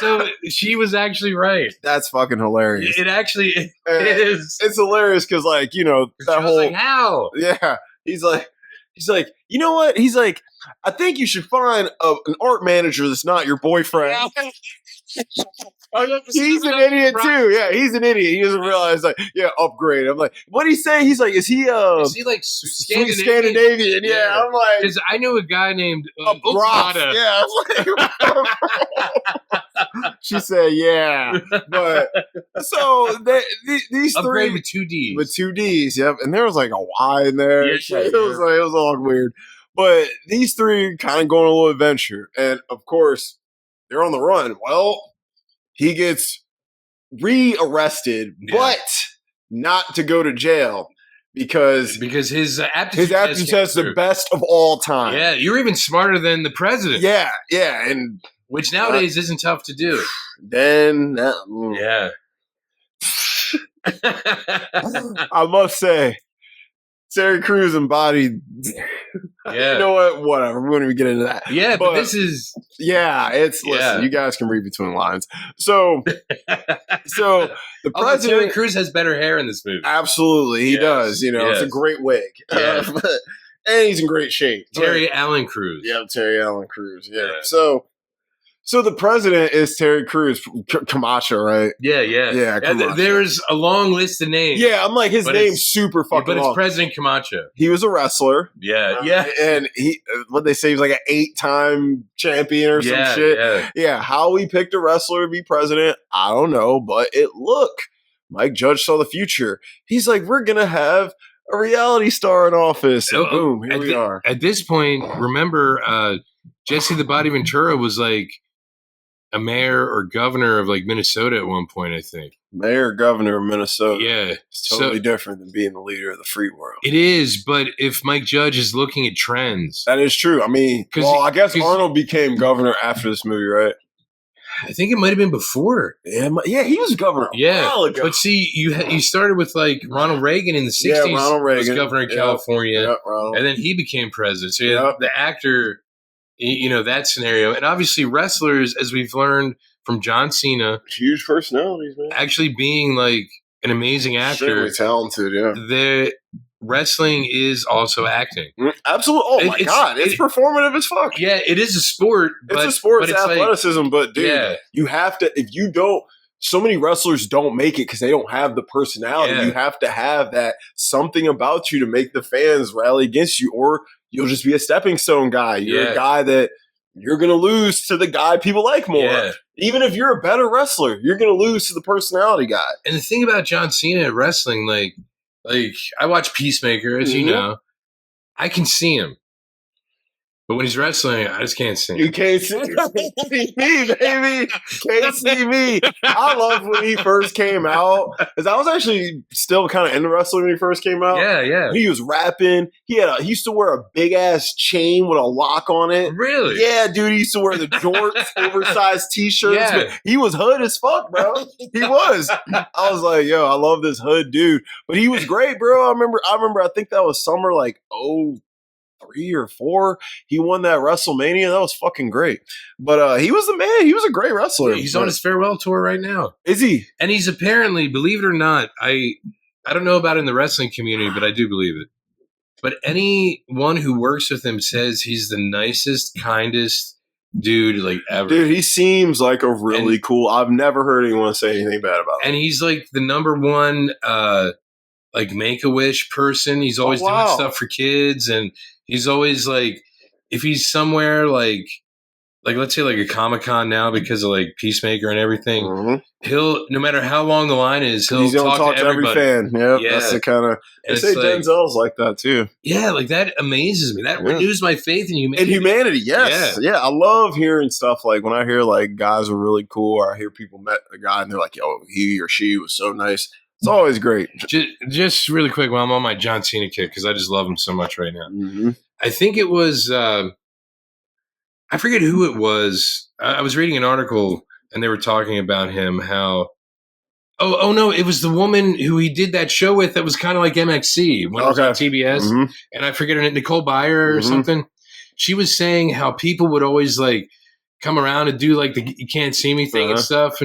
so she was actually right. That's fucking hilarious. It actually it is. It's hilarious because that whole like, how? Yeah, he's like, you know what? He's like, I think you should find an art manager that's not your boyfriend. He's an idiot too. Yeah, he's an idiot. He doesn't realize Upgrade. I'm like, what did he say? He's like, is he like Scandinavian? Yeah, I'm like, because I knew a guy named Brock. Yeah, she said, yeah, but so these Upgrade three with 2 Ds. With 2 Ds, yep. And there was like a Y in there. Yeah, it was all weird. But these three kind of going on a little adventure, and of course they're on the run. Well, he gets re-arrested, but not to go to jail because his aptitude test is the best of all time. Yeah, you're even smarter than the president. Yeah, and which nowadays isn't tough to do. Then I must say, Terry Crews embodied. Yeah. You know what? Whatever. We won't even get into that. Yeah, but this is. Yeah, listen, you guys can read between the lines. So the president. Terry Crews has better hair in this movie. Absolutely, he does. It's a great wig. Yeah. And he's in great shape. Terry Allen Crews. Yeah, Terry Allen Crews. Yeah. So the president is Terry Crews, Camacho, right? Yeah. Camacho. There's a long list of names. Yeah, I'm like, his name's super fucking But it's long. President Camacho. He was a wrestler. Yeah. And what they say, he was like an 8-time champion or some shit. Yeah, how he picked a wrestler to be president, I don't know. But Mike Judge saw the future. He's like, we're going to have a reality star in office. And boom, here we are. At this point, remember, Jesse the Body Ventura was like a mayor or governor of like Minnesota at one point, I think. Mayor or governor of Minnesota. Yeah. It's totally different than being the leader of the free world. It is, but if Mike Judge is looking at trends. That is true. I mean, I guess Arnold became governor after this movie, right? I think it might have been before. Yeah, he was governor a while ago. But see, you started with like Ronald Reagan in the 60s. Yeah, Ronald Reagan. Was governor of California. Ronald. And then he became president. So the actor, that scenario. And obviously wrestlers, as we've learned from John Cena. Huge personalities, man. Actually being like an amazing actor. Extremely talented, yeah. The wrestling is also acting. Absolutely. Oh my God. It's performative as fuck. Yeah, it is a sport. It's a sport. It's athleticism. But dude, you have to, if you don't, so many wrestlers don't make it because they don't have the personality. Yeah. You have to have that something about you to make the fans rally against you, or you'll just be a stepping stone guy. You're a guy that you're going to lose to the guy people like more. Yeah. Even if you're a better wrestler, you're going to lose to the personality guy. And the thing about John Cena at wrestling, like I watch Peacemaker, as you know. I can see him. But when he's wrestling, I just can't see. You can't see me, baby. Can't see me. I love when he first came out, because I was actually still kind of into wrestling when he first came out. Yeah. He was rapping. He used to wear a big ass chain with a lock on it. Really? Yeah, dude. He used to wear the jorts, oversized t-shirts. Yeah. But he was hood as fuck, bro. He was. I was like, yo, I love this hood dude. But he was great, bro. I remember. I think that was summer like 3 or 4, he won that WrestleMania. That was fucking great. But he was the man. He was a great wrestler. Yeah, he's on his farewell tour right now. Is he? And he's apparently, believe it or not, I don't know about in the wrestling community, but I do believe it. But anyone who works with him says he's the nicest, kindest dude like ever. Dude, he seems like a really cool. I've never heard anyone say anything bad about him. And he's like the number one like Make-A-Wish person. He's always doing stuff for kids, and he's always like, if he's somewhere like let's say like a Comic-Con now because of like Peacemaker and everything, he'll, no matter how long the line is, he's gonna talk to every fan. Yep, yeah, that's the kind of. They say like, Denzel's like that too. Yeah, like that amazes me. That renews my faith in humanity. In humanity, yes, yeah. I love hearing stuff like when I hear like guys were really cool, or I hear people met a guy and they're like, "Yo, he or she was so nice." It's always great. Just really quick while I'm on my John Cena kick, because I just love him so much right now. I think it was, I forget who it was. I was reading an article and they were talking about him, how, oh no, it was the woman who he did that show with that was kind of like MXC when it was on TBS. And I forget her name, Nicole Byer or something. She was saying how people would always like come around and do like the "you can't see me" thing and stuff.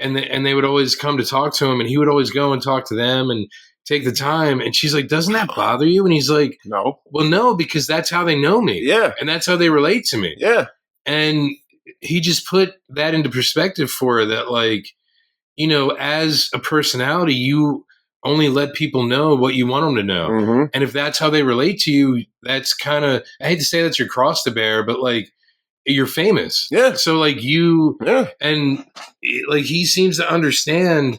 And they would always come to talk to him, and he would always go and talk to them and take the time. And she's like, "Doesn't that bother you?" And he's like, "No." Well, no, because that's how they know me. Yeah. And that's how they relate to me. Yeah. And he just put that into perspective for her, that like, you know, as a personality, you only let people know what you want them to know. And if that's how they relate to you, that's kind of, I hate to say that's your cross to bear, but like, you're famous. Yeah. So like and like he seems to understand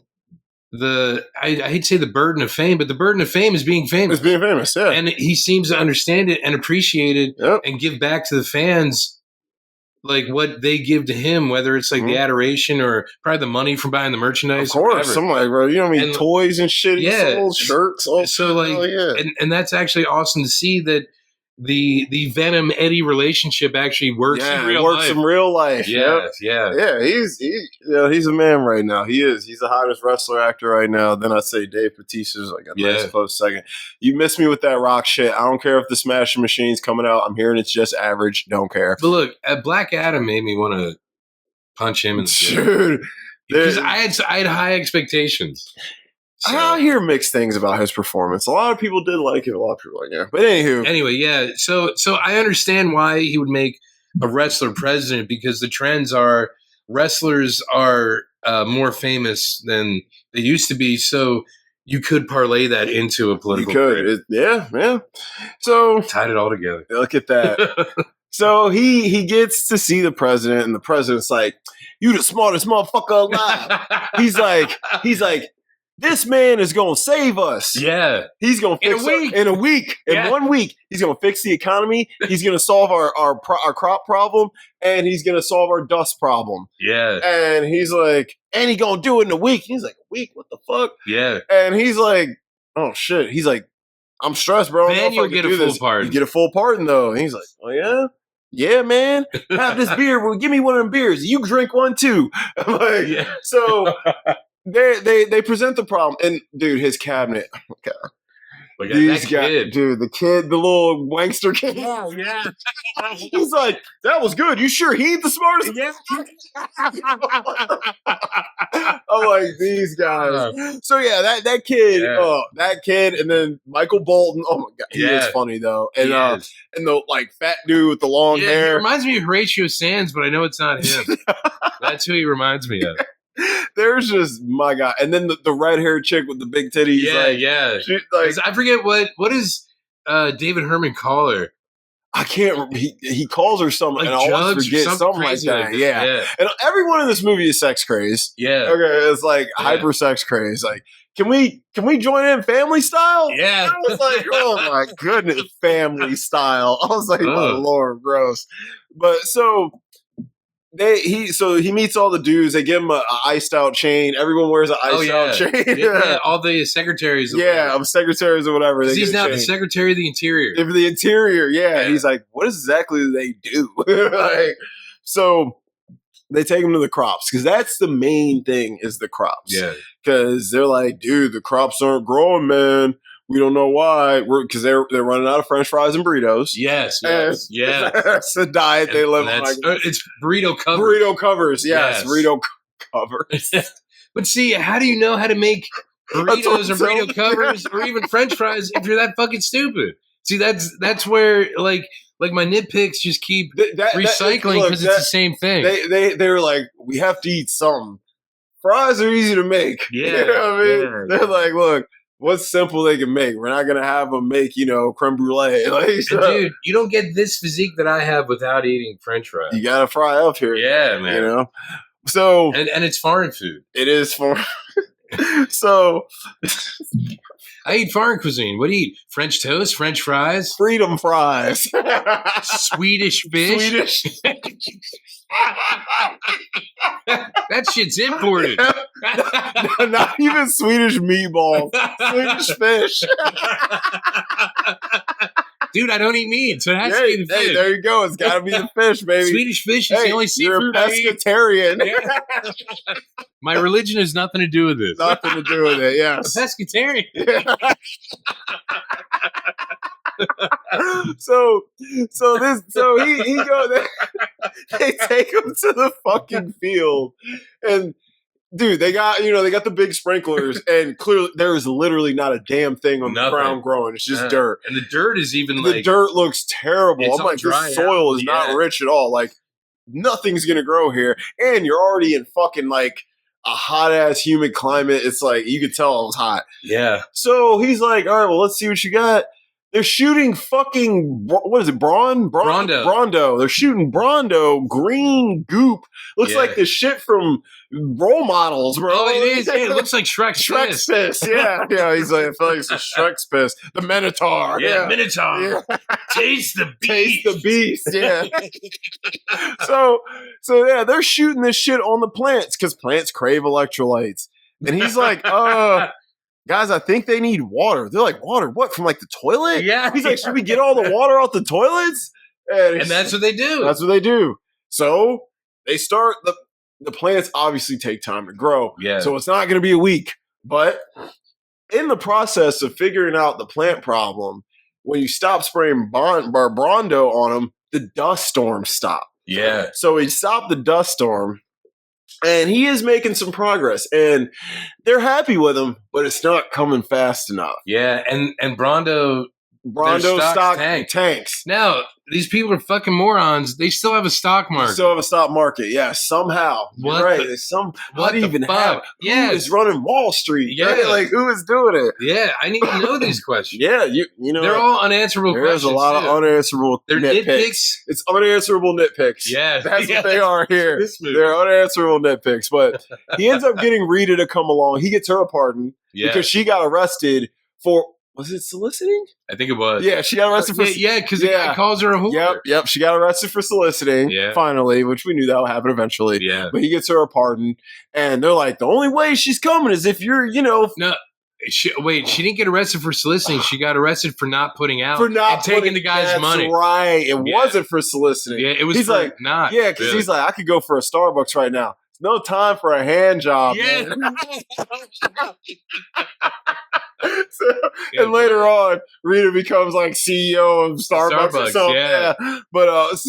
I hate to say the burden of fame, but the burden of fame is being famous. It's being famous, yeah. And he seems to understand it and appreciate it and give back to the fans like what they give to him, whether it's like the adoration or probably the money from buying the merchandise. Of course, I'm like, bro, you know what I mean? Toys and shit, sold, shirts. So like, and that's actually awesome to see that the Venom Eddie relationship actually works in real life. In real life. Yeah. He's a man right now. He is. He's the hottest wrestler actor right now. Then I'd say Dave Bautista's like a nice close second. You missed me with that Rock shit. I don't care if the Smashing Machine's coming out. I'm hearing it's just average. Don't care. But look, Black Adam made me want to punch him in the dude. Because I had high expectations. So. I hear mixed things about his performance. A lot of people did like it. A lot of people like it. But anyway, yeah. So I understand why he would make a wrestler president, because the trends are wrestlers are more famous than they used to be. So you could parlay that into a political. You could, yeah. So tied it all together. Look at that. So he gets to see the president, and the president's like, "You the smartest motherfucker alive." He's like. This man is going to save us. Yeah. He's going to fix it in a week. In 1 week, he's going to fix the economy. He's going to solve our crop problem, and he's going to solve our dust problem. Yeah. And he's like, and he's going to do it in a week. He's like, a week? What the fuck? Yeah. And he's like, oh, shit. He's like, I'm stressed, bro. Then you'll get a full pardon. You get a full pardon, though. And he's like, oh, yeah? Yeah, man. Have this beer. Well, give me one of them beers. You drink one, too. I'm like, so... They present the problem, and dude, his cabinet. Oh my god, look at that kid. Dude, the little wankster kid. Oh yeah, he's like, that was good. You sure he ain't the smartest? Yeah. I'm like, these guys. So yeah, that kid, that kid, and then Michael Bolton. Oh my god, he is funny though, and the like fat dude with the long hair. He reminds me of Horatio Sands, but I know it's not him. That's who he reminds me of. There's just, my God. And then the red-haired chick with the big titties. I forget what is David Herman call her? I can't remember. He calls her something, and I always forget something like that. Yeah. And everyone in this movie is sex crazed. Yeah. Okay, it's like hyper sex crazed. Like can we join in family style? Yeah. I was like, oh my goodness, family style. I was like, my Lord, gross. But so he meets all the dudes. They give him a iced out chain. Everyone wears an iced out chain. Yeah, all the secretaries. Secretaries or whatever. He's now the Secretary of the Interior. If the Interior, yeah. He's like, what exactly do they do? Like, so they take him to the crops because that's the main thing is the crops. Yeah, because they're like, dude, the crops aren't growing, man. We don't know why. Because they're running out of French fries and burritos. Yes. That's the diet they live on. It's burrito covers. Burrito covers, yes. Burrito covers. But see, how do you know how to make burritos or burrito covers or even French fries if you're that fucking stupid? See, that's where like my nitpicks just keep recycling because it's the same thing. They were like, we have to eat something. Fries are easy to make. Yeah, you know what I mean? They're like, look. What's simple they can make? We're not going to have them make, creme brulee. Like, dude, you don't get this physique that I have without eating French fries. You got to fry up here. Yeah, man. So and it's foreign food. It is foreign. So I eat foreign cuisine. What do you eat? French toast, French fries, freedom fries, Swedish fish. That shit's imported. Not even Swedish meatballs. Swedish fish. Dude, I don't eat meat, so it has to be the fish. Hey, there you go. It's got to be the fish, baby. Swedish fish is the only seafood. You're a pescatarian. My religion has nothing to do with this. Nothing to do with it, yes. A pescatarian. Yeah. So he goes. They take him to the fucking field, and dude, they got the big sprinklers, and clearly there is literally not a damn thing on the ground growing. It's just dirt, and the dirt is even the dirt looks terrible. I'm like, this soil is not rich at all. Like nothing's gonna grow here, and you're already in fucking like a hot ass humid climate. It's like you could tell it was hot. Yeah. So he's like, all right, well, let's see what you got. They're shooting fucking, what is it, Brondo. They're shooting Brondo, green goop. Looks like the shit from Role Models, bro. Oh, it is. It looks like Shrek's piss. Yeah. He's like, I feel like it's Shrek's piss. The Minotaur. Yeah, Minotaur. Yeah. Taste the beast. Yeah. So yeah, they're shooting this shit on the plants because plants crave electrolytes. And he's like, guys, I think they need water. They're like, water? What? From like the toilet? Yeah. He's like, should we get all the water out the toilets? And that's what they do. That's what they do. So they start, the plants obviously take time to grow. Yeah. So it's not going to be a week. But in the process of figuring out the plant problem, when you stop spraying Brondo on them, the dust storm stopped. Yeah. So he stopped the dust storm. And he is making some progress, and they're happy with him, but it's not coming fast enough. Yeah, and Brondo stock tanks. Now, these people are fucking morons. They still have a stock market. Yeah, somehow. What? Right. What even happened? Who is running Wall Street? Yeah. Right? Like, who is doing it? Yeah, I need to know these questions. Yeah, you know. They're all unanswerable questions. There's a lot of unanswerable nitpicks. It's unanswerable nitpicks. Yeah. That's what they are here. They're unanswerable nitpicks. But he ends up getting Rita to come along. He gets her a pardon because she got arrested for... Was it soliciting? I think it was. Yeah, she got arrested for... Yeah, because the guy calls her a whore. Yep. She got arrested for soliciting, finally, which we knew that would happen eventually. Yeah. But he gets her a pardon, and they're like, the only way she's coming is if you're, No, she didn't get arrested for soliciting. She got arrested for not putting out and taking the guy's money. That's right. It wasn't for soliciting. Yeah, it was not. Yeah, because he's like, I could go for a Starbucks right now. No time for a hand job. Yeah. And later on, Rita becomes like CEO of Starbucks or something. Yeah. But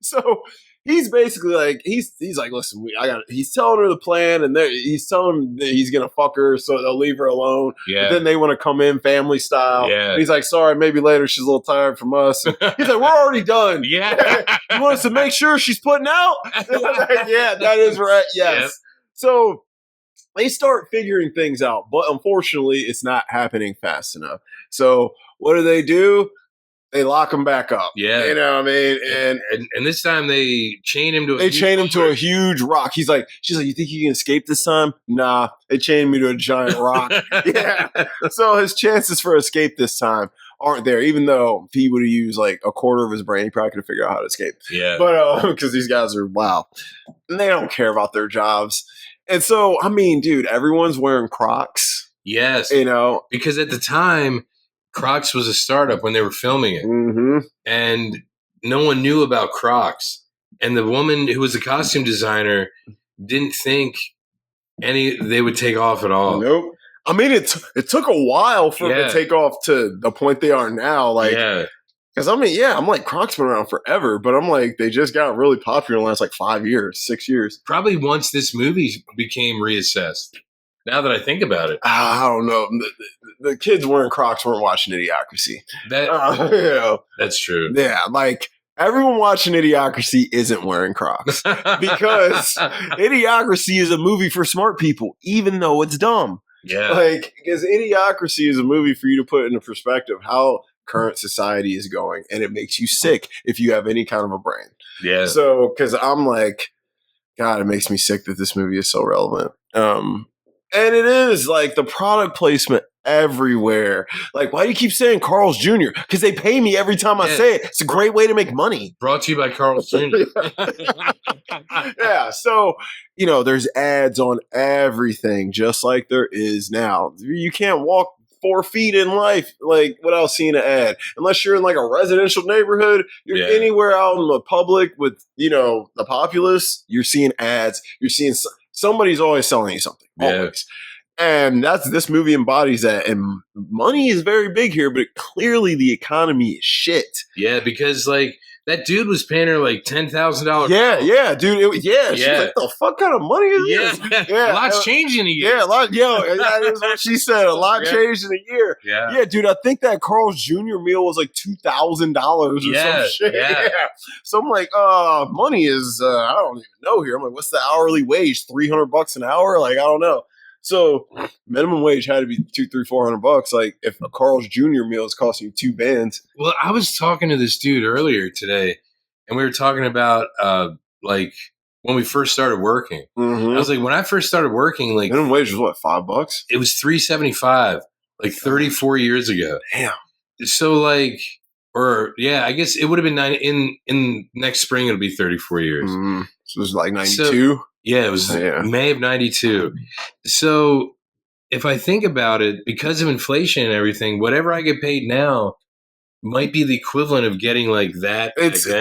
so he's basically like he's like, listen, he's telling her the plan, and he's telling him that he's gonna fuck her, so they'll leave her alone. Yeah. But then they want to come in family style. Yeah. And he's like, sorry, maybe later. She's a little tired from us. And he's like, we're already done. Yeah. You want us to make sure she's putting out? Yeah, that is right. Yes. Yep. So they start figuring things out, but unfortunately, it's not happening fast enough. So what do? they lock him back up. Yeah. You know what I mean? And this time they chain him to a huge rock. She's like, you think you can escape this time? Nah, they chained me to a giant rock. Yeah. So his chances for escape this time aren't there, even though if he would have used like a quarter of his brain, he probably could have figured out how to escape. Yeah. But because these guys are wow. And they don't care about their jobs. And so, I mean, dude, everyone's wearing Crocs. Yes. You know? Because at the time, Crocs was a startup when they were filming it. Mm-hmm. And no one knew about Crocs. And the woman who was a costume designer didn't think they would take off at all. Nope. I mean, it took a while for them to take off to the point they are now. Like, because I mean, I'm like, Crocs been around forever, but I'm like, they just got really popular in the last like 5 years, 6 years. Probably once this movie became reassessed. Now that I think about it, I don't know. The kids wearing Crocs weren't watching Idiocracy. That's true. Yeah, like everyone watching Idiocracy isn't wearing Crocs because Idiocracy is a movie for smart people, even though it's dumb. Yeah, like because Idiocracy is a movie for you to put into perspective how current society is going, and it makes you sick if you have any kind of a brain. Yeah. So because I'm like, God, it makes me sick that this movie is so relevant. And it is like the product placement everywhere. Like, why do you keep saying Carl's Jr.? Because they pay me every time I say it. It's a great way to make money. Brought to you by Carl's Jr. Yeah. So, you know, there's ads on everything, just like there is now. You can't walk 4 feet in life, like, without seeing an ad. Unless you're in like a residential neighborhood, you're anywhere out in the public with, you know, the populace, you're seeing ads. You're seeing somebody's always selling you something. Always. And this movie embodies that. And money is very big here, but clearly the economy is shit. Yeah, because like that dude was paying her like $10,000. Yeah, dude. She's like, the fuck kind of money is this? Yeah, a lot's changed in a year. Yeah, that is what she said. A lot changed in a year. Yeah, dude. I think that Carl's Jr. meal was like $2,000 or some shit. Yeah. So I'm like, money is I don't even know here. I'm like, what's the hourly wage? $300 an hour? Like, I don't know. So minimum wage had to be $200-$400. Like if a Carl's Jr. meal is costing you 2 bands. Well, I was talking to this dude earlier today, and we were talking about like when we first started working. Mm-hmm. I was like, when I first started working, like minimum wage was what, $5? It was $3.75, like 34 years ago. Damn. So like, I guess it would have been in next spring. It'll be 34 years. Mm-hmm. So it was like 92. Yeah, it was May of 92. So if I think about it, because of inflation and everything, whatever I get paid now might be the equivalent of getting like that.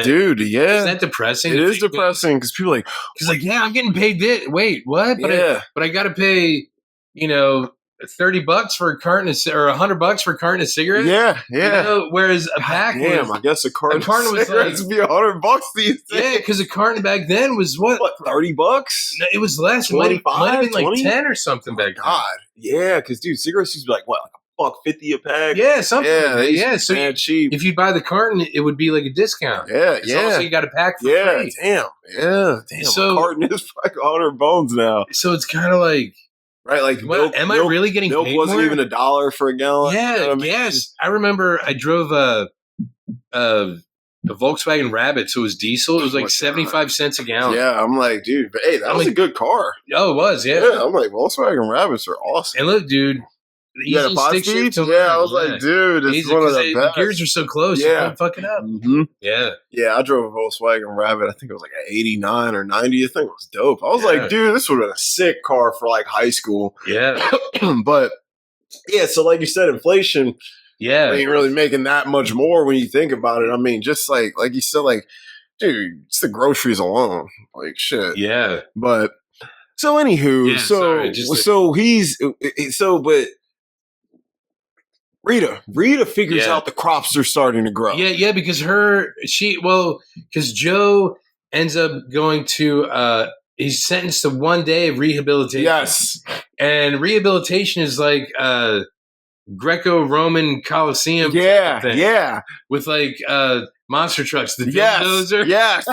Dude, yeah. Is that depressing? It is depressing because people are like, I'm getting paid this. Wait, what? But I got to pay, you know, $30 for a carton of, or $100 for a carton of cigarettes. Yeah. You know, whereas a pack I guess a carton was like to be $100 these days. Yeah, because a carton back then was what $30? No, it was less. 25, might have been like 20? 10 or something back then. God, yeah, because dude, cigarettes used to be like what, like $1.50 a pack? Yeah, something. Yeah, so cheap. If you buy the carton, it would be like a discount. Yeah, it's also you got a pack for free. Damn. So a carton is like 100 bones now. So it's kind of like. Right, like milk, am I really getting milk paid wasn't more? even $1 for a gallon. Yeah, you know what I mean? yes. I remember I drove a Volkswagen Rabbit, so it was diesel. It was like 75 cents a gallon. Yeah, I'm like, dude, but hey, that was a good car. Oh, it was, yeah. Yeah, I'm like, Volkswagen Rabbits are awesome. And look, dude. You had a 5-speed? I was like, dude, it's one of the best. The gears are so close, you can't fuck it up. Mm-hmm. Yeah, I drove a Volkswagen Rabbit. I think it was like an 89 or 90. I think it was dope. I was like, dude, this would have been a sick car for like high school. Yeah. But, yeah, so like you said, inflation ain't really making that much more when you think about it. I mean, just like you said, like, dude, it's the groceries alone. Like, shit. Yeah. But, so anywho, but Rita figures out the crops are starting to grow. Yeah, because Joe ends up going to he's sentenced to 1 day of rehabilitation. Yes. And rehabilitation is like Greco-Roman Coliseum thing. Yeah. With like monster trucks, the bulldozer. Yes.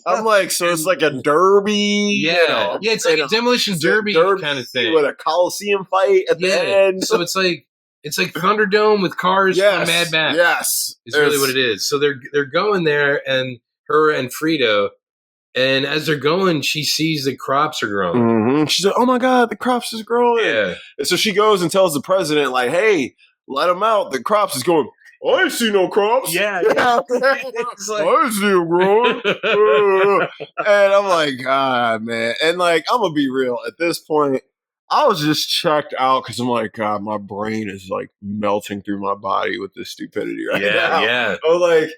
I'm like, so it's like a derby. Yeah. Yeah, it's like a demolition derby kind of thing. With a Coliseum fight at the end. So it's like It's like Thunderdome with cars from Mad Max. Yes. It's really what it is. So they're going there, and her and Frito, and as they're going, she sees the crops are growing. Mm-hmm. She's like, oh my God, the crops is growing. Yeah. And so she goes and tells the president, like, hey, let them out. The crops is going. I ain't see no crops. Yeah. It's like, I ain't see them growing. And I'm like, God, man. And like, I'm going to be real. At this point, I was just checked out because I'm like, God, my brain is like melting through my body with this stupidity right now. Yeah. I was like,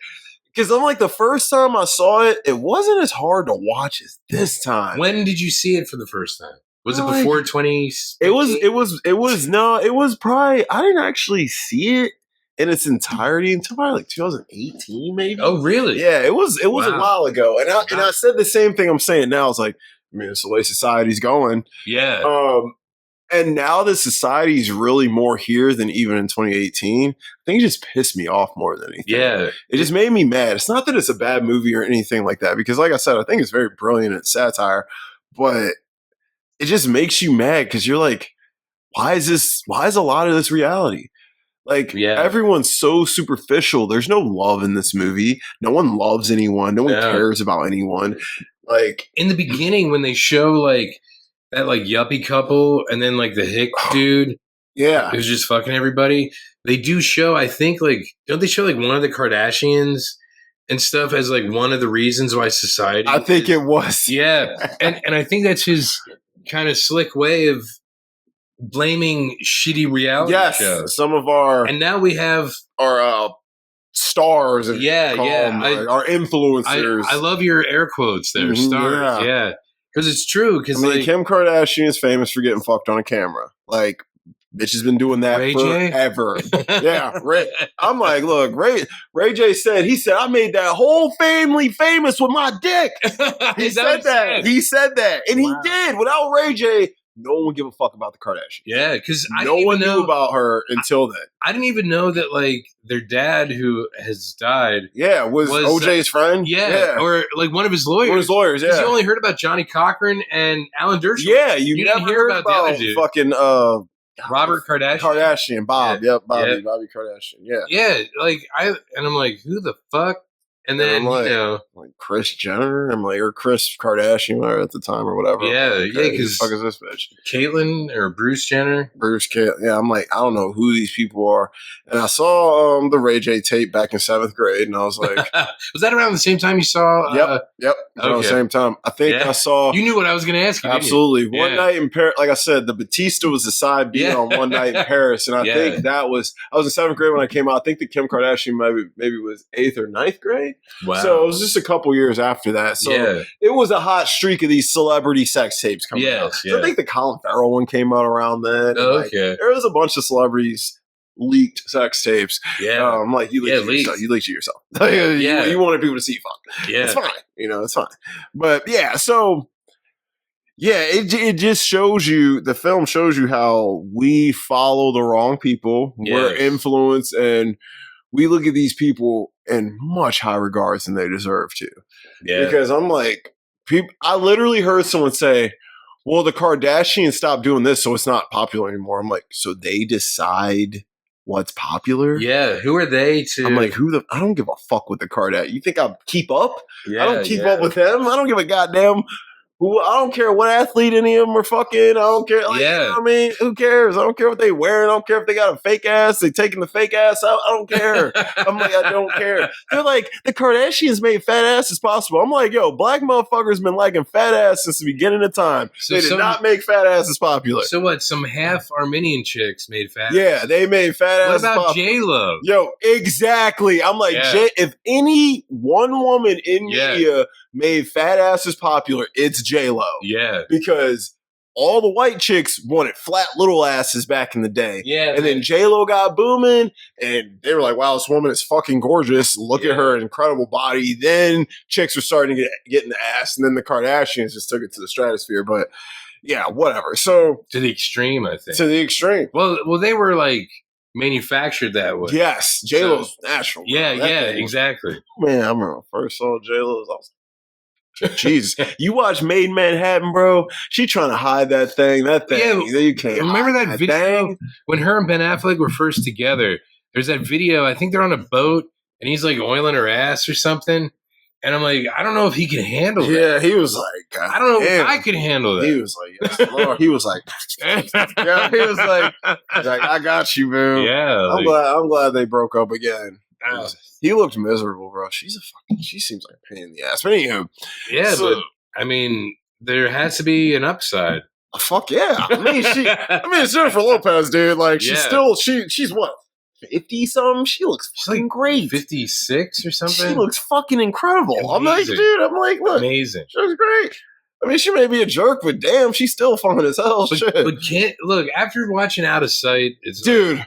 because I'm like, the first time I saw it, it wasn't as hard to watch as this time. When did you see it for the first time? Was it before 20? It was probably, I didn't actually see it in its entirety until probably like 2018, maybe. Oh, really? Yeah, it was a while ago. And I said the same thing I'm saying now. It's like, I mean, it's the way society's going. Yeah. And now that society's really more here than even in 2018, I think it just pissed me off more than anything. Yeah. It just made me mad. It's not that it's a bad movie or anything like that, because like I said, I think it's very brilliant at satire, but it just makes you mad because you're like, why is a lot of this reality? Like, everyone's so superficial. There's no love in this movie. No one loves anyone. No one cares about anyone. Like, in the beginning, when they show like that like yuppie couple and then like the hick dude who's just fucking everybody, they do show, I think, like, don't they show like one of the Kardashians and stuff as like one of the reasons why society I think it was. Yeah. and I think that's his kind of slick way of blaming shitty reality shows. Some of our, and now we have our stars and our influencers. I love your air quotes there, stars. Yeah. Because it's true. Because like, Kim Kardashian is famous for getting fucked on a camera. Like, bitch has been doing that forever. Yeah, I'm like, look, Ray J said, I made that whole family famous with my dick. He said that. He said that. And he did. Without Ray J, no one would give a fuck about the Kardashians. Yeah, because no one knew about her until then. I didn't even know that, like, their dad, who has died, was OJ's friend. Yeah, or like one of his lawyers. One of his lawyers. Yeah, you only heard about Johnny Cochran and Alan Dershowitz. Yeah, you never didn't hear about the other dude. Fucking Robert Kardashian. Bob. Yep, Bobby Kardashian. Yeah, yeah. Like I'm like, who the fuck? And then, I'm like, like Kris Jenner, I'm like, or Kris Kardashian at the time or whatever. Yeah, because fuck is this bitch? Caitlyn or Bruce Jenner? Yeah, I'm like, I don't know who these people are. And I saw the Ray J tape back in 7th grade, and I was like, was that around the same time you saw? Yep. Around the same time. I think I saw. You knew what I was going to ask you. Absolutely. One night in Paris, like I said, the Batista was the side B on One Night in Paris, and I think I was in 7th grade when I came out. I think the Kim Kardashian maybe was 8th or 9th grade. Wow. So it was just a couple years after that. So it was a hot streak of these celebrity sex tapes coming out. So I think the Colin Farrell one came out around then. There was a bunch of celebrities leaked sex tapes. Yeah. I'm like, you leaked it yourself. You wanted people to see fuck. Yeah. It's fine. It's fine. But yeah, so it just shows you, the film shows you how we follow the wrong people. We're influenced, and we look at these people in much higher regards than they deserve to. Yeah. Because I'm like, I literally heard someone say, well, the Kardashians stopped doing this, so it's not popular anymore. I'm like, so they decide what's popular? Yeah. Who are they to? I'm like, I don't give a fuck with the Kardashians. You think I keep up? I don't keep up with them. I don't give a goddamn. I don't care what athlete any of them are fucking. I don't care. Like, you know what I mean? Who cares? I don't care what they wear. I don't care if they got a fake ass. They taking the fake ass out. I don't care. I'm like, I don't care. They're like, the Kardashians made fat asses possible. I'm like, yo, black motherfuckers been liking fat ass since the beginning of time. So they did not make fat asses popular. So what? Some half Armenian chicks made fat. Yeah, they made fat asses. What about J-Lo? Yo, exactly. I'm like, if any one woman in media made fat asses popular, it's J-Lo. Yeah. Because all the white chicks wanted flat little asses back in the day. Yeah. And then J-Lo got booming, and they were like, wow, this woman is fucking gorgeous. Look at her incredible body. Then chicks were starting to get in the ass, and then the Kardashians just took it to the stratosphere. But yeah, whatever. So to the extreme, I think. To the extreme. Well, they were like manufactured that way. Yes. J-Lo's natural. Yeah, exactly. Man, I remember when I first saw J-Lo, I was Jeez, you watch Made in Manhattan, bro. She trying to hide that thing. Yeah, you can't. Remember that video thing? When her and Ben Affleck were first together? There's that video. I think they're on a boat, and he's like oiling her ass or something. And I'm like, I don't know if he can handle that. Yeah, he was like, I don't know if I could handle that. He was like, yes, Lord. He was like, yeah, he was like, I got you, man. Yeah, I'm glad they broke up again. He looked miserable, bro. She seems like a pain in the ass. But anywho, yeah, but I mean, there has to be an upside. Fuck yeah. I mean, Jennifer Lopez, dude. Like, she's what? 50 something. She looks fucking great. 56 or something. She looks fucking incredible. Amazing. I'm like, dude. I'm like, look, amazing. She looks great. I mean, she may be a jerk, but damn, she's still fun as hell. But can't look after watching Out of Sight. It's dude.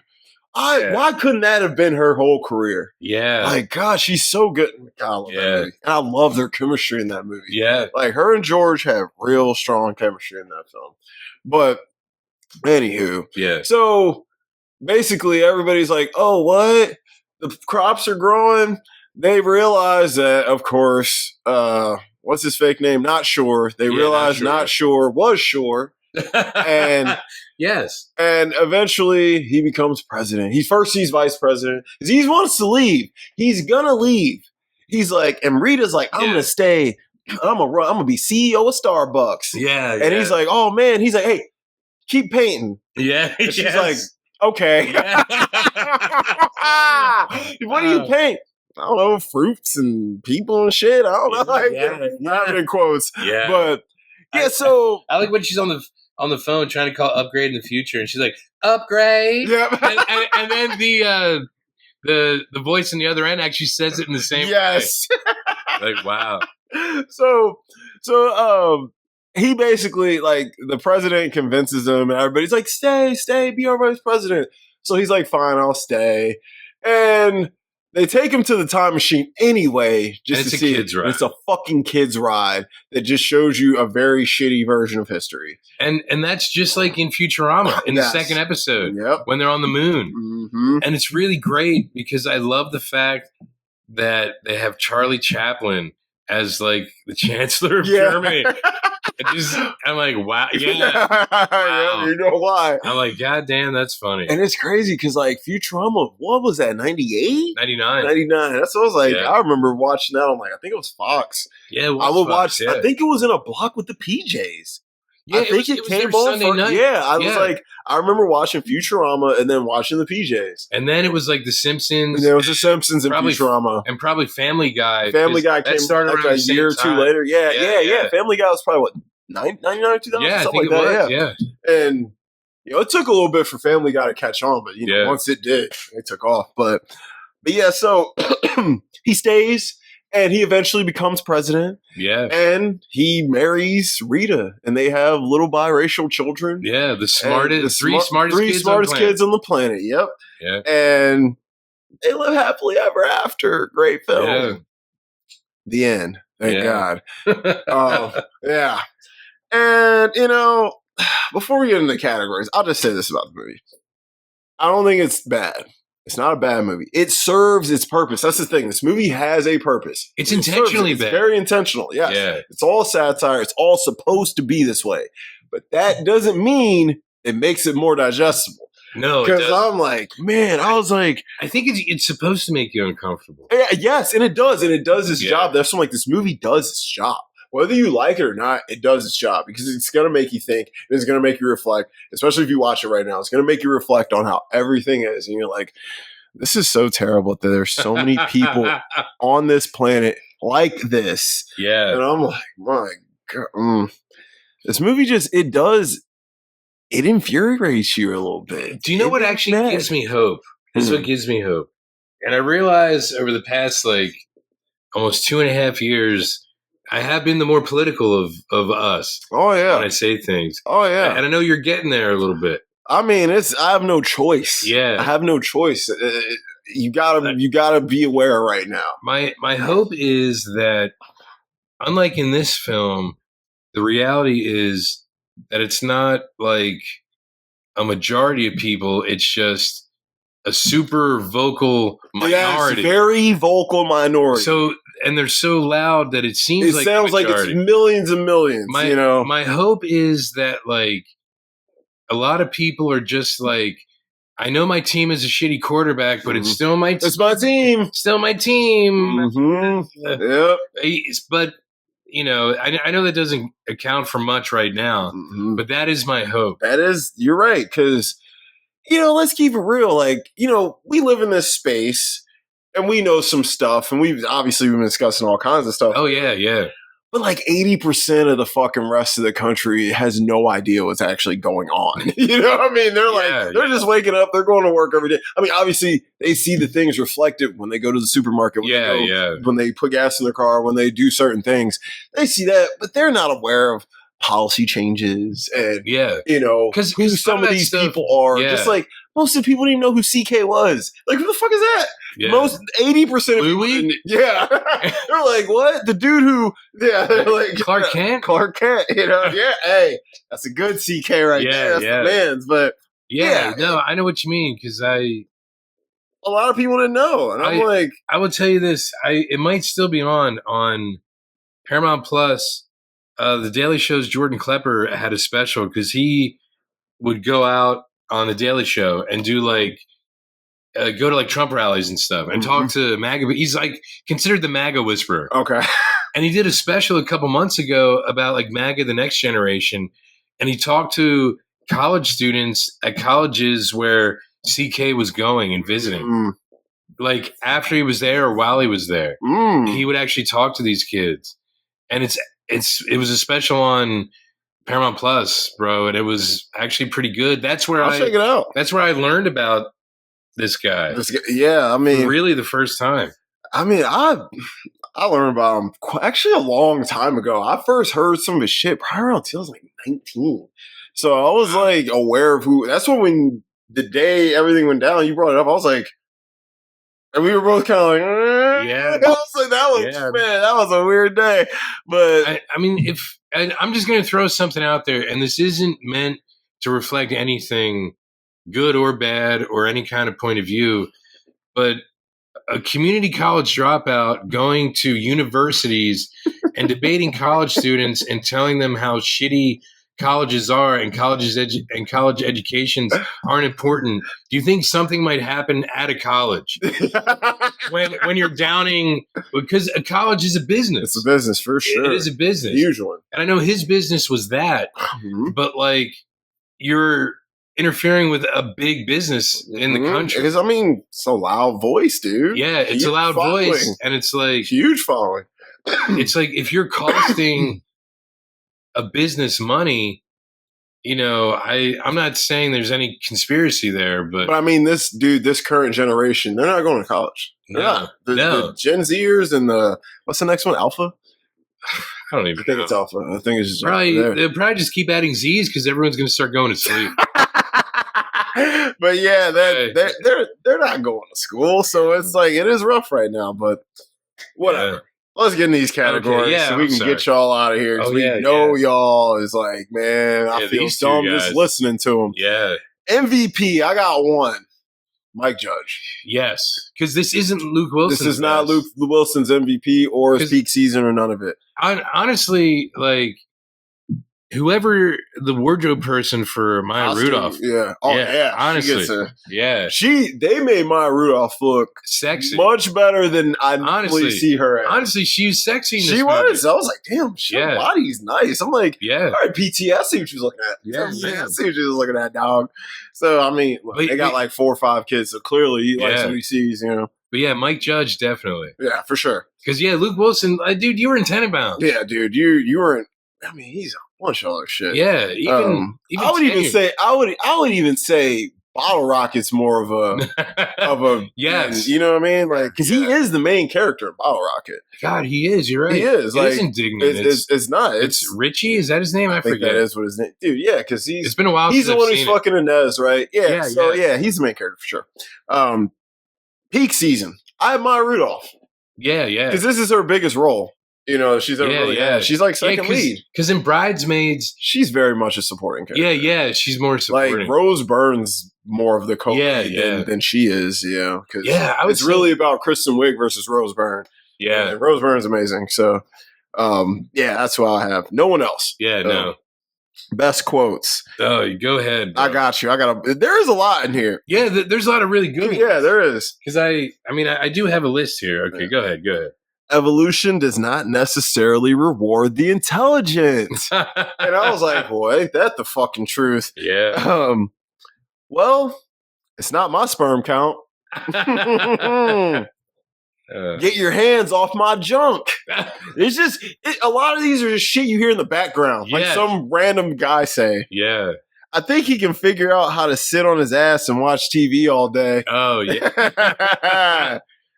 Why couldn't that have been her whole career? Yeah. Like, God, she's so good. God, I love that movie. And I love their chemistry in that movie. Yeah. Like, her and George have real strong chemistry in that film. But, anywho. Yeah. So, basically, everybody's like, oh, what? The crops are growing. They realize that, of course, what's his fake name? Not Sure. They realize Not Sure was Sure. And yes, and eventually he becomes president. He's vice president because he wants to leave. He's gonna leave. He's like, and Rita's like, I'm gonna stay. I'm gonna be CEO of Starbucks. Yeah, and he's like, oh man. He's like, hey, keep painting. Yeah, and she's like, okay. What do you paint? I don't know, fruits and people and shit. I don't know. Like, not in quotes. Yeah, but yeah. So I like when she's on the phone trying to call upgrade in the future, and she's like, upgrade. Yeah. and then the voice on the other end actually says it in the same way. Like, wow. So he basically, like, the president convinces him, and everybody's like, stay, be our vice president. So he's like, fine, I'll stay. And they take him to the time machine anyway, just to see it. It's a fucking kid's ride that just shows you a very shitty version of history. And that's just like in Futurama in the second episode when they're on the moon. Mm-hmm. And it's really great because I love the fact that they have Charlie Chaplin as like the Chancellor of Germany. I'm like, wow. Yeah. Wow. You know why. I'm like, God damn, that's funny. And it's crazy because, like, Futurama, what was that, 98? 99. That's what I was like. I remember watching that on, like, I think it was Fox. Yeah, I would watch, I think it was in a block with the PJs. Yeah, I think it came on Sunday night. Yeah, I was like, I remember watching Futurama and then watching the PJs. And then it was like The Simpsons. And there was The Simpsons and Futurama. And probably Family Guy. Family Guy came started like a year or two later. Yeah. Family Guy was probably, what, 99, 2000? Yeah, something I think like that. Yeah. And, it took a little bit for Family Guy to catch on, but, once it did, it took off. But yeah, so he stays. And he eventually becomes president. Yeah. And he marries Rita. And they have little biracial children. Yeah. The smartest, three smartest kids on the planet. Yep. Yeah. And they live happily ever after. Great film. Yeah. The end. Thank God. Yeah. And, before we get into the categories, I'll just say this about the movie. I don't think it's bad. It's not a bad movie. It serves its purpose. That's the thing. This movie has a purpose. It's intentionally bad. It's very intentional. Yes. Yeah. It's all satire. It's all supposed to be this way. But that doesn't mean it makes it more digestible. No, because I'm like, man, I was like, I think it's supposed to make you uncomfortable. Yeah, yes, and it does, its job. That's like this movie does its job. Whether you like it or not, it does its job because it's going to make you think. And it's going to make you reflect, especially if you watch it right now. It's going to make you reflect on how everything is. And you're like, this is so terrible that there's so many people on this planet like this. Yeah. And I'm like, my God. This movie it infuriates you a little bit. Do you know what actually gives me hope? This is what gives me hope. And I realize over the past, like, almost 2.5 years, I have been the more political of us. Oh, yeah. When I say things. Oh, yeah. And I know you're getting there a little bit. I mean, I have no choice. Yeah. I have no choice. You gotta be aware right now. My hope is that, unlike in this film, the reality is that it's not like a majority of people. It's just a super vocal minority. Yes, very vocal minority. So and they're so loud that it seems it sounds like it's millions and millions. My hope is that like a lot of people are just like, I know my team is a shitty quarterback, but it's still my team. It's my team. Still my team. Yep. But I know that doesn't account for much right now, but that is my hope. You're right, because let's keep it real. Like, we live in this space and we know some stuff, and we've been discussing all kinds of stuff. Oh, yeah. But like 80% of the fucking rest of the country has no idea what's actually going on. You know what I mean? They're just waking up. They're going to work every day. I mean, obviously, they see the things reflected when they go to the supermarket. When they put gas in their car, when they do certain things. They see that, but they're not aware of policy changes and, who some of these people are. Yeah. Just like most of the people didn't even know who CK was. Like, who the fuck is that? Yeah. Most 80% of people. Yeah. They're like, what? The dude who, they're like Clark Kent? Clark Kent, yeah. Hey, that's a good CK right there. That's the man's. But no, I know what you mean, because a lot of people didn't know. And I'm like, I will tell you this. It might still be on Paramount Plus. The Daily Show's Jordan Klepper had a special because he would go out on the Daily Show and do like go to like Trump rallies and stuff and talk to MAGA. He's like considered the MAGA whisperer. Okay. And he did a special a couple months ago about like MAGA, the next generation. And he talked to college students at colleges where CK was going and visiting. Like after he was there or while he was there, he would actually talk to these kids. And it was a special on Paramount Plus, bro, and it was actually pretty good. That's where I'll check it out. That's where I learned about this guy. Yeah, I mean, really the first time. I mean, I learned about him actually a long time ago. I first heard some of his shit probably around 2019. So I was like aware of who. That's when the day everything went down, you brought it up. I was like, and we were both kind of like, yeah. I was like, that was a weird day. But I mean, I'm just going to throw something out there, and this isn't meant to reflect anything good or bad or any kind of point of view, but a community college dropout going to universities and debating college students and telling them how shitty colleges are and college educations aren't important. Do you think something might happen at a college when you're downing? Because a college is a business. It's a business for sure. It is a business. Huge one. And I know his business was that, but like you're interfering with a big business in the country. Because I mean, it's a loud voice, dude. Yeah, it's a loud voice, and it's like huge following. It's like if you're costing a business money, I'm not saying there's any conspiracy there, but I mean, this current generation, they're not going to college. They're not. The Gen Zers and what's the next one? Alpha? I don't even think it's Alpha. I think it's just they'll probably just keep adding Z's because everyone's going to start going to sleep. But yeah, they're not going to school, so it's like it is rough right now. But whatever. Yeah. Let's get in these categories so we can get y'all out of here. Y'all is like, man, I feel dumb just listening to them. Yeah. MVP, I got one. Mike Judge. Yes. Because this isn't Luke Wilson's. This is not Luke Wilson's MVP or his peak season or none of it. Honestly, like, whoever the wardrobe person for Maya Rudolph. Yeah. Oh, yeah. Honestly. They made Maya Rudolph look sexy. Much better than I honestly see her as. Honestly, she was sexy in this movie. I was like, damn, her body's nice. I'm like, all right, PT, I see what she was looking at. Yeah, I see what she was looking at, dog. So, I mean, they got like 4 or 5 kids, so clearly he likes what he sees, But yeah, Mike Judge, definitely. Yeah, for sure. Because, Luke Wilson, dude, you were in Tenenbaums. Yeah, dude, you were in, I mean, he's a bunch of other shit. Yeah, even I would even say Bottle Rocket's more of a yes. You know what I mean? Like, because he is the main character of Bottle Rocket. God, he is. You're right. He is. It isn't indignant. It's not. It's Richie. Is that his name? I forget. That is what his name. Dude, yeah, because it's been a while. He's the one who's fucking Inez, right? Yeah. So he's the main character for sure. Peak season. I have Maya Rudolph. Yeah. Because this is her biggest role. She's ever really had. She's like second lead. Because in Bridesmaids, she's very much a supporting character. Yeah, she's more supporting. Like Rose Byrne's more of the co-lead than she is. Because it's really about Kristen Wiig versus Rose Byrne. Yeah. Rose Byrne's amazing. So, that's what I have. No one else. Yeah, no. Best quotes. Oh, go ahead, bro. I got you. There is a lot in here. Yeah, there's a lot of really good ones. Yeah, there is. Because I do have a list here. Okay, go ahead. Evolution does not necessarily reward the intelligent. And I was like, well, ain't that the fucking truth? Yeah. Well, it's not my sperm count. Get your hands off my junk. It's just a lot of these are just shit you hear in the background, like some random guy say. Yeah, I think he can figure out how to sit on his ass and watch TV all day. Oh yeah,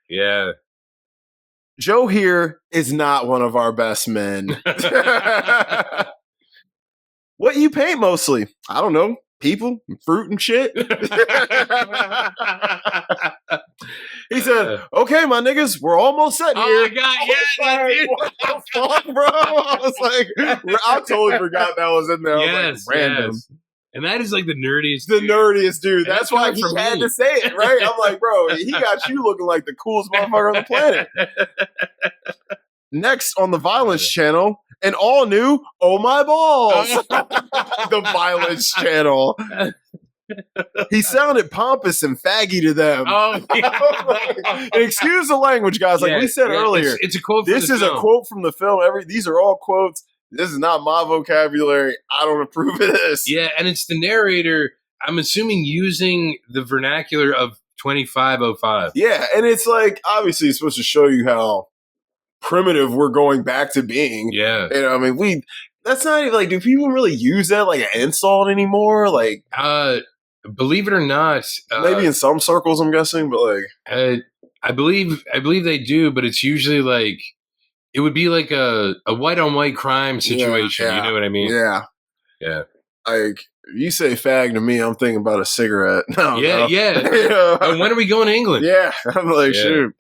yeah. Joe here is not one of our best men. What you paint mostly? I don't know. People, fruit, and shit. He said, "Okay, my niggas, we're almost set here." Oh my god, yeah, what the fuck, bro? I was like, I totally forgot that was in there. Yes, like, random. Yes. And that is like the nerdiest dude. That's why he had to say it, right? I'm like, bro, he got you looking like the coolest motherfucker on the planet. Next on the Violence channel, an all new Oh My Balls. The Violence channel. He sounded pompous and faggy to them. Oh, yeah. Excuse the language, guys. Like we said earlier, it's a quote. This is a quote from the film. These are all quotes. This is not my vocabulary. I don't approve of this. Yeah, and it's the narrator, I'm assuming, using the vernacular of 2505. Yeah, and it's like, obviously it's supposed to show you how primitive we're going back to being. Yeah. You know, I mean, that's not even like, do people really use that like an insult anymore? Like, believe it or not, maybe in some circles, I'm guessing, but like, I believe they do, but it's usually like, it would be like a white on white crime situation. Yeah. You know what I mean? Yeah. Yeah. Like, if you say fag to me, I'm thinking about a cigarette. Yeah. And when are we going to England? Yeah. I'm like, shoot.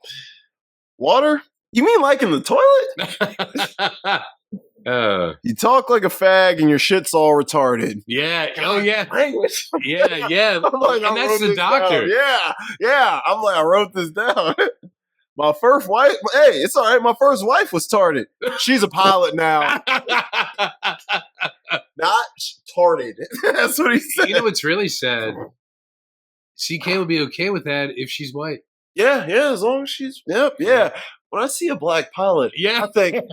Water? You mean like in the toilet? You talk like a fag and your shit's all retarded. Yeah. Oh, yeah. Language. Yeah. I'm like, and that's the doctor. Down. Yeah. I'm like, I wrote this down. My first wife, hey, it's all right. My first wife was tarded. She's a pilot now. Not tarded. That's what he said. You know what's really sad? CK would be okay with that if she's white. Yeah, as long as she's, yeah. When I see a black pilot, I think,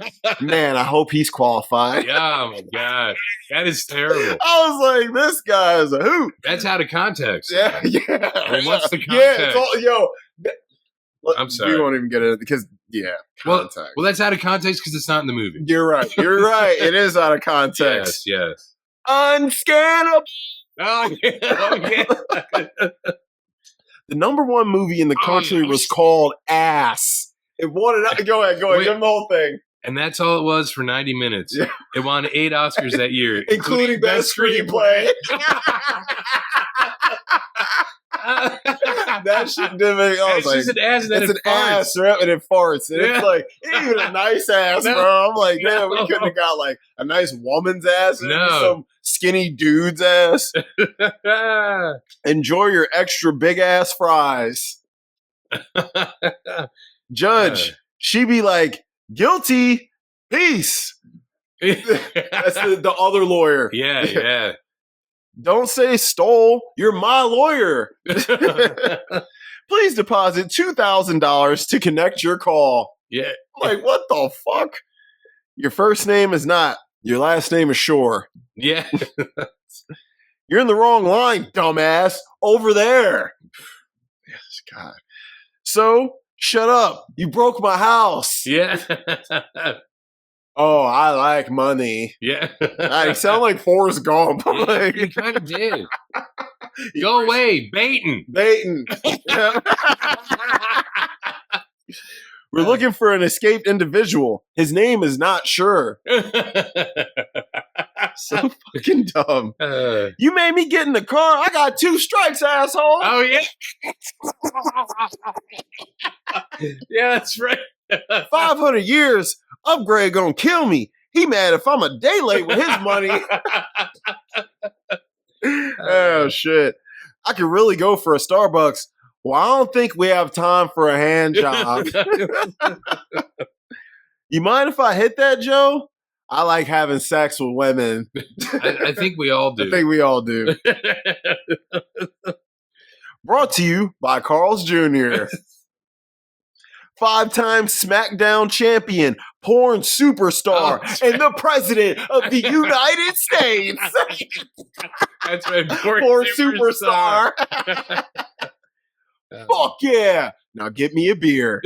man, I hope he's qualified. Oh my god, that is terrible. I was like, this guy is a hoot. That's out of context. Yeah. Well, what's the context? Yeah, it's all, I'm sorry. We won't even get it because, context. Well, that's out of context because it's not in the movie. You're right. It is out of context. Yes. Unscannable. Oh, yeah. The number one movie in the country was called Ass. It won it. Go ahead. Give them the whole thing. And that's all it was for 90 minutes. Yeah. It won 8 Oscars that year, including Best Screenplay. That shit didn't make. I was like, just an ass. It's an ass, right? And it farts, and it's like, it ain't even a nice ass, bro. I'm like, man, we couldn't have got like a nice woman's ass, and some skinny dude's ass. Enjoy your extra big ass fries. Judge, she be like, guilty, peace. That's the other lawyer. Yeah. Don't say stole. You're my lawyer. Please deposit $2,000 to connect your call. Yeah. Like, what the fuck? Your first name is not. Your last name is Shore. Yeah. You're in the wrong line, dumbass. Over there. Yes, God. So, shut up. You broke my house. Yeah. Oh, I like money. Yeah. I sound like Forrest Gump. Like, you kind of did. Go away, Baton. We're looking for an escaped individual. His name is not sure. So fucking dumb. You made me get in the car. I got 2 strikes, asshole. Oh, yeah. Yeah, that's right. 500 years. Upgrade gonna kill me. He mad if I'm a day late with his money. Oh, shit. I could really go for a Starbucks. Well, I don't think we have time for a hand job. You mind if I hit that, Joe? I like having sex with women. I think we all do. I think we all do. Brought to you by Carl's Jr. 5-time SmackDown champion, porn superstar, and the president of the United States. That's right. Porn superstar. Fuck yeah. Now get me a beer.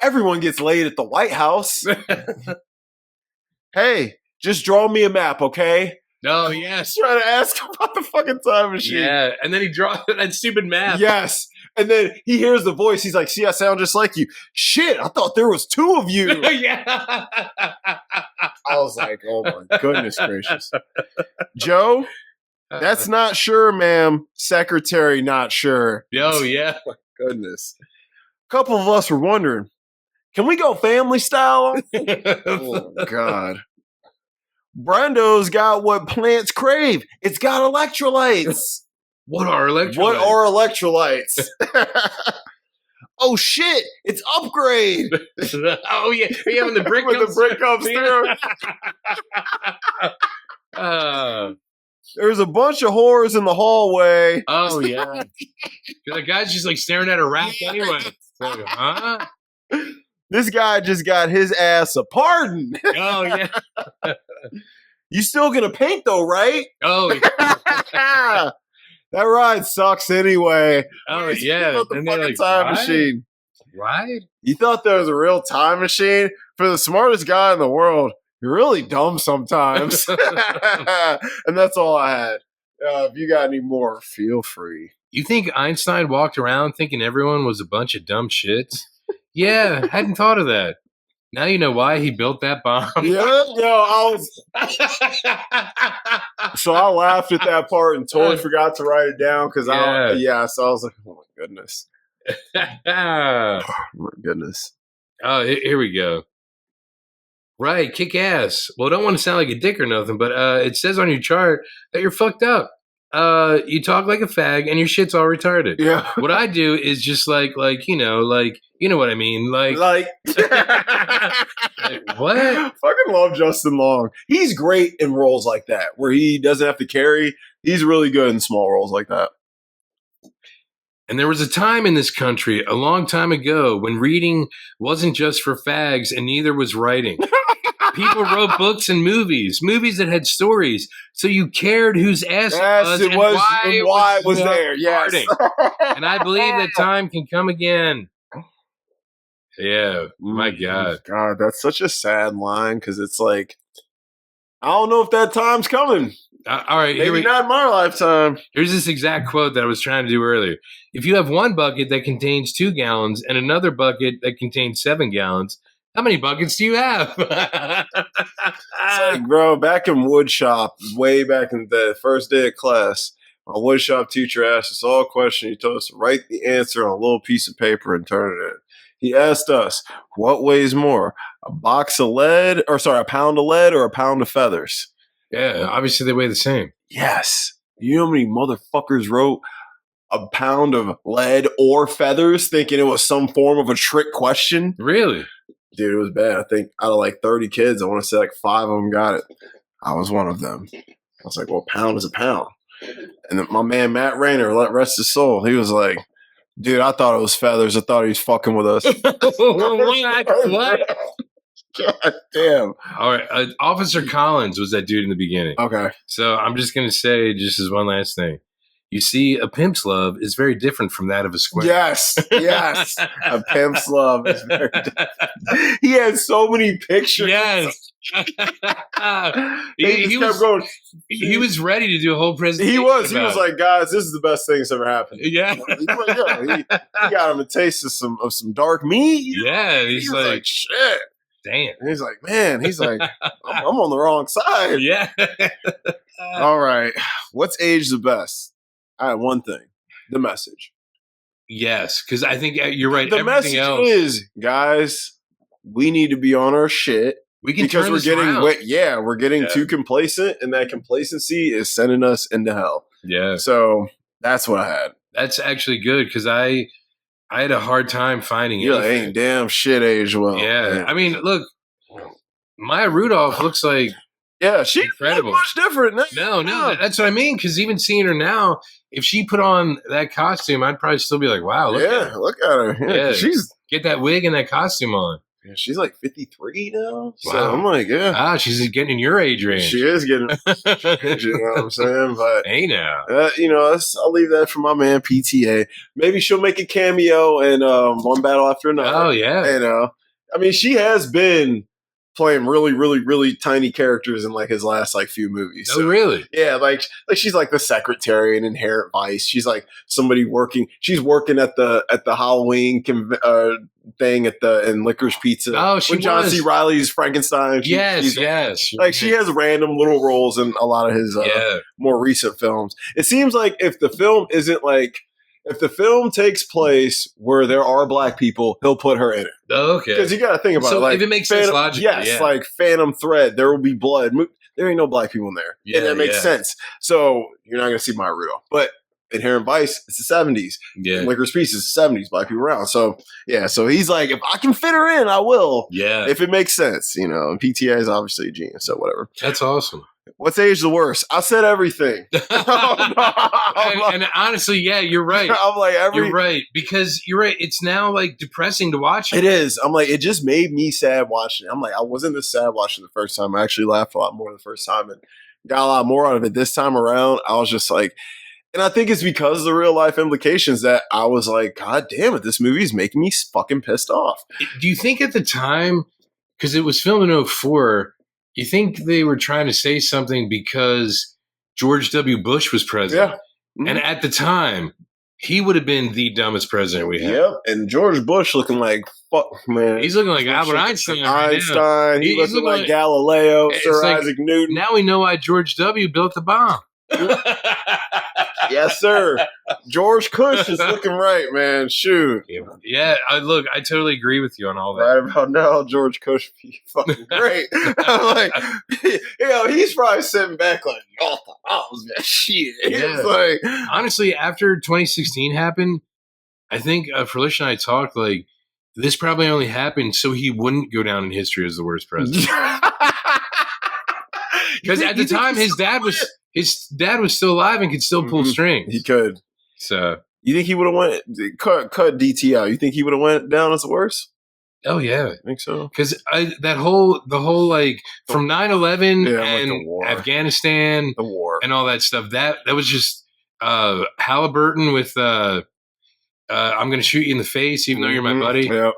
Everyone gets laid at the White House. Hey, just draw me a map, okay? Oh, yes. Trying to ask about the fucking time machine. Yeah, and then he draws that stupid map. Yes. And then he hears the voice. He's like, see, I sound just like you. Shit, I thought there was two of you. Yeah. I was like, oh my goodness gracious. Joe, that's not sure, ma'am. Secretary, not sure. Oh, yeah. Oh, my goodness. A couple of us were wondering, can we go family style? Oh, God. Brando's got what plants crave. It's got electrolytes. What are electrolytes? What are electrolytes? Oh, shit. It's Upgrade. Oh, yeah. Yeah, when the brick when comes the brick comes through. There's a bunch of whores in the hallway. Oh, yeah. The guy's just like staring at a rack anyway. Like, huh? This guy just got his ass a pardon. Oh, yeah. You still gonna paint though, right? Oh, yeah. That ride sucks anyway. Oh, yeah. The And fucking like, time machine. Right? You thought there was a real time machine? For the smartest guy in the world, you're really dumb sometimes. And that's all I had. If you got any more, feel free. You think Einstein walked around thinking everyone was a bunch of dumb shits? Yeah, hadn't thought of that. Now you know why he built that bomb. Yeah, so I laughed at that part and totally forgot to write it down because so I was like, oh my goodness. Oh my goodness. Oh, here we go. Right, kick ass. Well, I don't want to sound like a dick or nothing, but it says on your chart that you're fucked up. You talk like a fag and your shit's all retarded. Yeah. What I do is just like you know what I mean, like what? Fucking love Justin Long. He's great in roles like that where he doesn't have to carry. He's really good in small roles like that. And there was a time in this country a long time ago when reading wasn't just for fags and neither was writing. People wrote books and movies that had stories, so you cared whose ass it was and why it was there. Yes. And I believe that time can come again. Yeah, my God. God, that's such a sad line because it's like, I don't know if that time's coming. All right, maybe not in my lifetime. Here's this exact quote that I was trying to do earlier. If you have one bucket that contains 2 gallons and another bucket that contains 7 gallons, how many buckets do you have? It's like, bro, back in woodshop, way back in the first day of class, my woodshop teacher asked us all a question. He told us to write the answer on a little piece of paper and turn it in. He asked us, what weighs more, a pound of lead or a pound of feathers? Yeah, obviously they weigh the same. Yes. You know how many motherfuckers wrote a pound of lead or feathers thinking it was some form of a trick question? Really? Dude, it was bad. I think out of like 30 kids, I want to say like 5 of them got it. I was one of them. I was like, well, a pound is a pound. And then my man, Matt Rayner, let rest his soul, he was like, dude, I thought it was feathers. I thought he was fucking with us. What? God damn. All right. Officer Collins was that dude in the beginning. Okay. So I'm just going to say just as one last thing. You see, a pimp's love is very different from that of a square. Yes. A pimp's love is very different. He had so many pictures. Yes. he was ready to do a whole presentation. He was like, guys, this is the best thing that's ever happened. Yeah. He got him a taste of some dark meat. Yeah. He's like, shit. Damn. And he's like, man, I'm on the wrong side. Yeah. All right. What's age the best? I have one thing. The message. Yes, because I think you're right. The message is, guys, we need to be on our shit. Because we're getting too complacent, and that complacency is sending us into hell. Yeah. So that's what I had. That's actually good because I had a hard time finding it. Ain't damn shit aged well. Yeah. Man. I mean, look, Maya Rudolph looks like she's incredible. Much different now. No, that's what I mean. Because even seeing her now, if she put on that costume, I'd probably still be like, "Wow, look at her! Yeah, she's get that wig and that costume on." Yeah, she's like 53 now. So wow. I'm like, she's getting in your age range. She is getting, you know what I'm saying? But hey, now, I'll leave that for my man PTA. Maybe she'll make a cameo in One Battle After Another. Oh yeah, I mean, she has been playing really, really, really tiny characters in like his last like few movies. So, really? Yeah, like she's like the secretary in Inherent Vice. She's like somebody working. She's working at the Halloween thing in Licorice Pizza. Oh, she when John C. Reilly's Frankenstein. Yes. Like she has random little roles in a lot of his more recent films. It seems like if the film takes place where there are black people, he'll put her in it. Oh, okay. Because you got to think about it. Like, if it makes sense logically, like Phantom Thread, there will be blood. There ain't no black people in there. Yeah, and that makes sense. So you're not going to see Maya Rudolph. But Inherent Vice, it's the 70s. Yeah. Licorice Pizza is the 70s, black people around. So, so he's like, if I can fit her in, I will. Yeah. If it makes sense, and PTA is obviously a genius, so whatever. That's awesome. What's age the worst? I said everything. And honestly, yeah, you're right. I'm like, you're right. Because you're right. It's now like depressing to watch. It is. I'm like, it just made me sad watching it. I'm like, I wasn't this sad watching the first time. I actually laughed a lot more the first time and got a lot more out of it this time around. I was just like, and I think it's because of the real life implications that I was like, God damn it, this movie is making me fucking pissed off. Do you think at the time, because it was filmed in 2004, you think they were trying to say something because George W. Bush was president? Yeah. Mm-hmm. And at the time, he would have been the dumbest president we had. Yep. And George Bush looking like, fuck, man. He's looking like Albert Einstein. Right, he's looking like Galileo, Sir Isaac Newton. Now we know why George W. built the bomb. Yes, sir. George Cush is looking right, man. Shoot. Yeah, I totally agree with you on all that. Right about now, George Cush be fucking great. I'm like, he's probably sitting back like, I was that shit. Yeah. Like, honestly, after 2016 happened, I think Felicia and I talked like this probably only happened so he wouldn't go down in history as the worst president. Because at the time, his dad was still alive and could still pull strings. He could. So you think he would have went cut DT out? You think he would have went down as the worst? Oh yeah, I think so. Because the whole like from 9/11 and like Afghanistan, the war, and all that stuff. That was just Halliburton with I'm going to shoot you in the face, even though you're my buddy. Yep.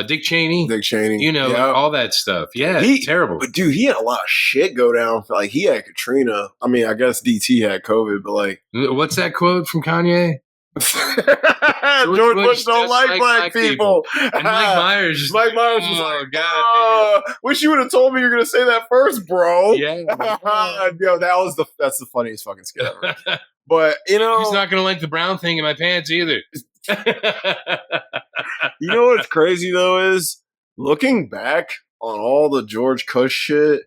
Dick Cheney. Yep. All that stuff. Yeah, terrible. But dude, he had a lot of shit go down. Like he had Katrina. I mean, I guess DT had COVID, but like, what's that quote from Kanye? George Bush don't like black people. And Mike Myers was like, God, wish you would have told me you were going to say that first, bro. Yeah. That's the funniest fucking skit ever. But, he's not going to like the brown thing in my pants either. You know what's crazy, though, is looking back on all the George Cush shit,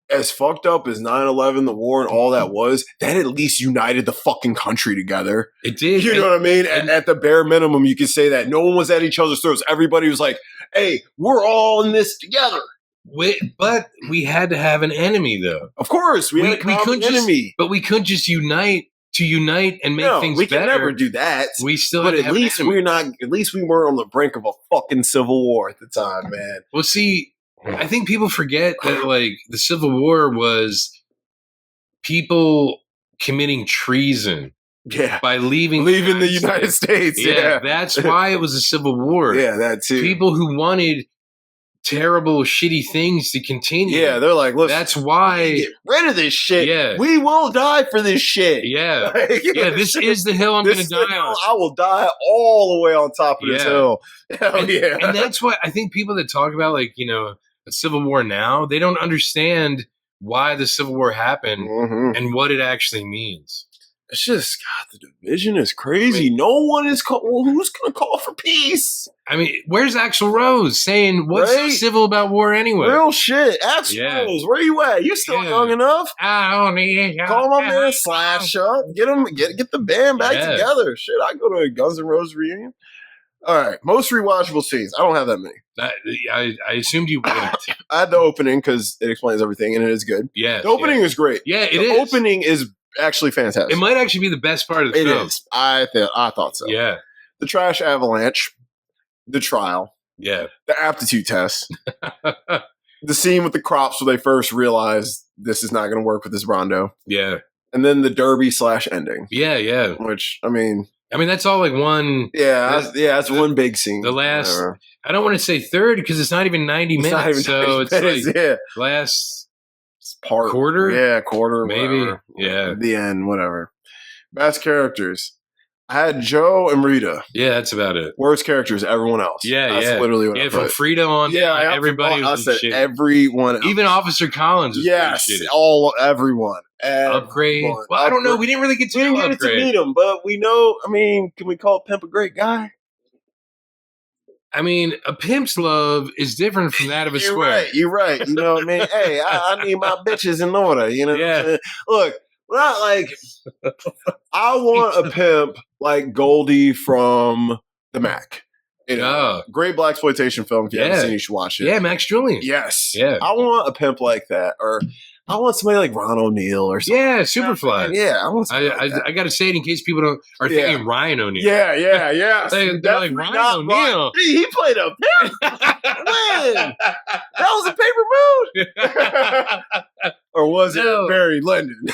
as fucked up as 9/11, the war, and all that was, that at least united the fucking country together. It did. You know what I mean? And at the bare minimum, you could say that. No one was at each other's throats. Everybody was like, hey, we're all in this together. But we had to have an enemy, though. Of course. We had a common enemy. But we couldn't just unite and make things better. We can never do that. We still But at least we weren't on the brink of a fucking civil war at the time, man. Well, see, I think people forget that like the Civil War was people committing treason. Yeah. By leaving the United States. Yeah. That's why it was a civil war. Yeah, that too. People who wanted terrible, shitty things to continue. Yeah, they're like, look, that's why get rid of this shit. Yeah. We will die for this shit. Yeah. This is the hill I'm going to die on. I will die all the way on top of this hill. And that's why I think people that talk about like, a civil war now, they don't understand why the Civil War happened and what it actually means. It's just, God, the division is crazy. No one is who's going to call for peace? I mean, where's Axl Rose saying what's so civil about war anyway? Real shit. Axl Rose, where you at? You still young enough? Call my man Slash up. Get the band back together. Shit, I go to a Guns N' Roses reunion. All right, most rewatchable scenes. I don't have that many. I assumed you wouldn't. I had the opening because it explains everything and it is good. Yeah, the opening is great. Yeah, the opening is actually fantastic. It might actually be the best part of the film. It is. I thought so. Yeah. The trash avalanche, the trial, the aptitude test, the scene with the crops where they first realize this is not going to work with this Rondo. Yeah. And then the derby / ending. Yeah. Which, I mean, that's all like one. Yeah, that's one big scene. The last, whatever. I don't want to say third because it's not even 90 minutes. Not even 90 minutes, like last part. Quarter? Yeah, quarter. Maybe. Whatever. Yeah. The end, whatever. Best characters. I had Joe and Rita. Yeah, that's about it. Worst characters, everyone else. That's literally what I put. From Frito on everybody I said shit. Everyone else. Even Officer Collins was everyone. Upgrade. Well, I don't know. We didn't really get to meet him, but we know, I mean, can we call Pimp a great guy? I mean, a pimp's love is different from that of a square. You're right. You know what I mean? Hey, I need my bitches in order. You know what I'm saying? Look, not like I want a pimp like Goldie from the Mac. You know, great blaxploitation film. If you haven't seen it, you should watch it. Yeah, Max Julien. Yes. Yeah. I want a pimp like that. Or I want somebody like Ron O'Neal or something. Yeah, Superfly. Yeah, I want somebing like that. I got to say it in case people are thinking Ryan O'Neal. Yeah. They're like, Ryan O'Neal. He played a pimp. When? That was a paper moon. Or was it Barry Lyndon?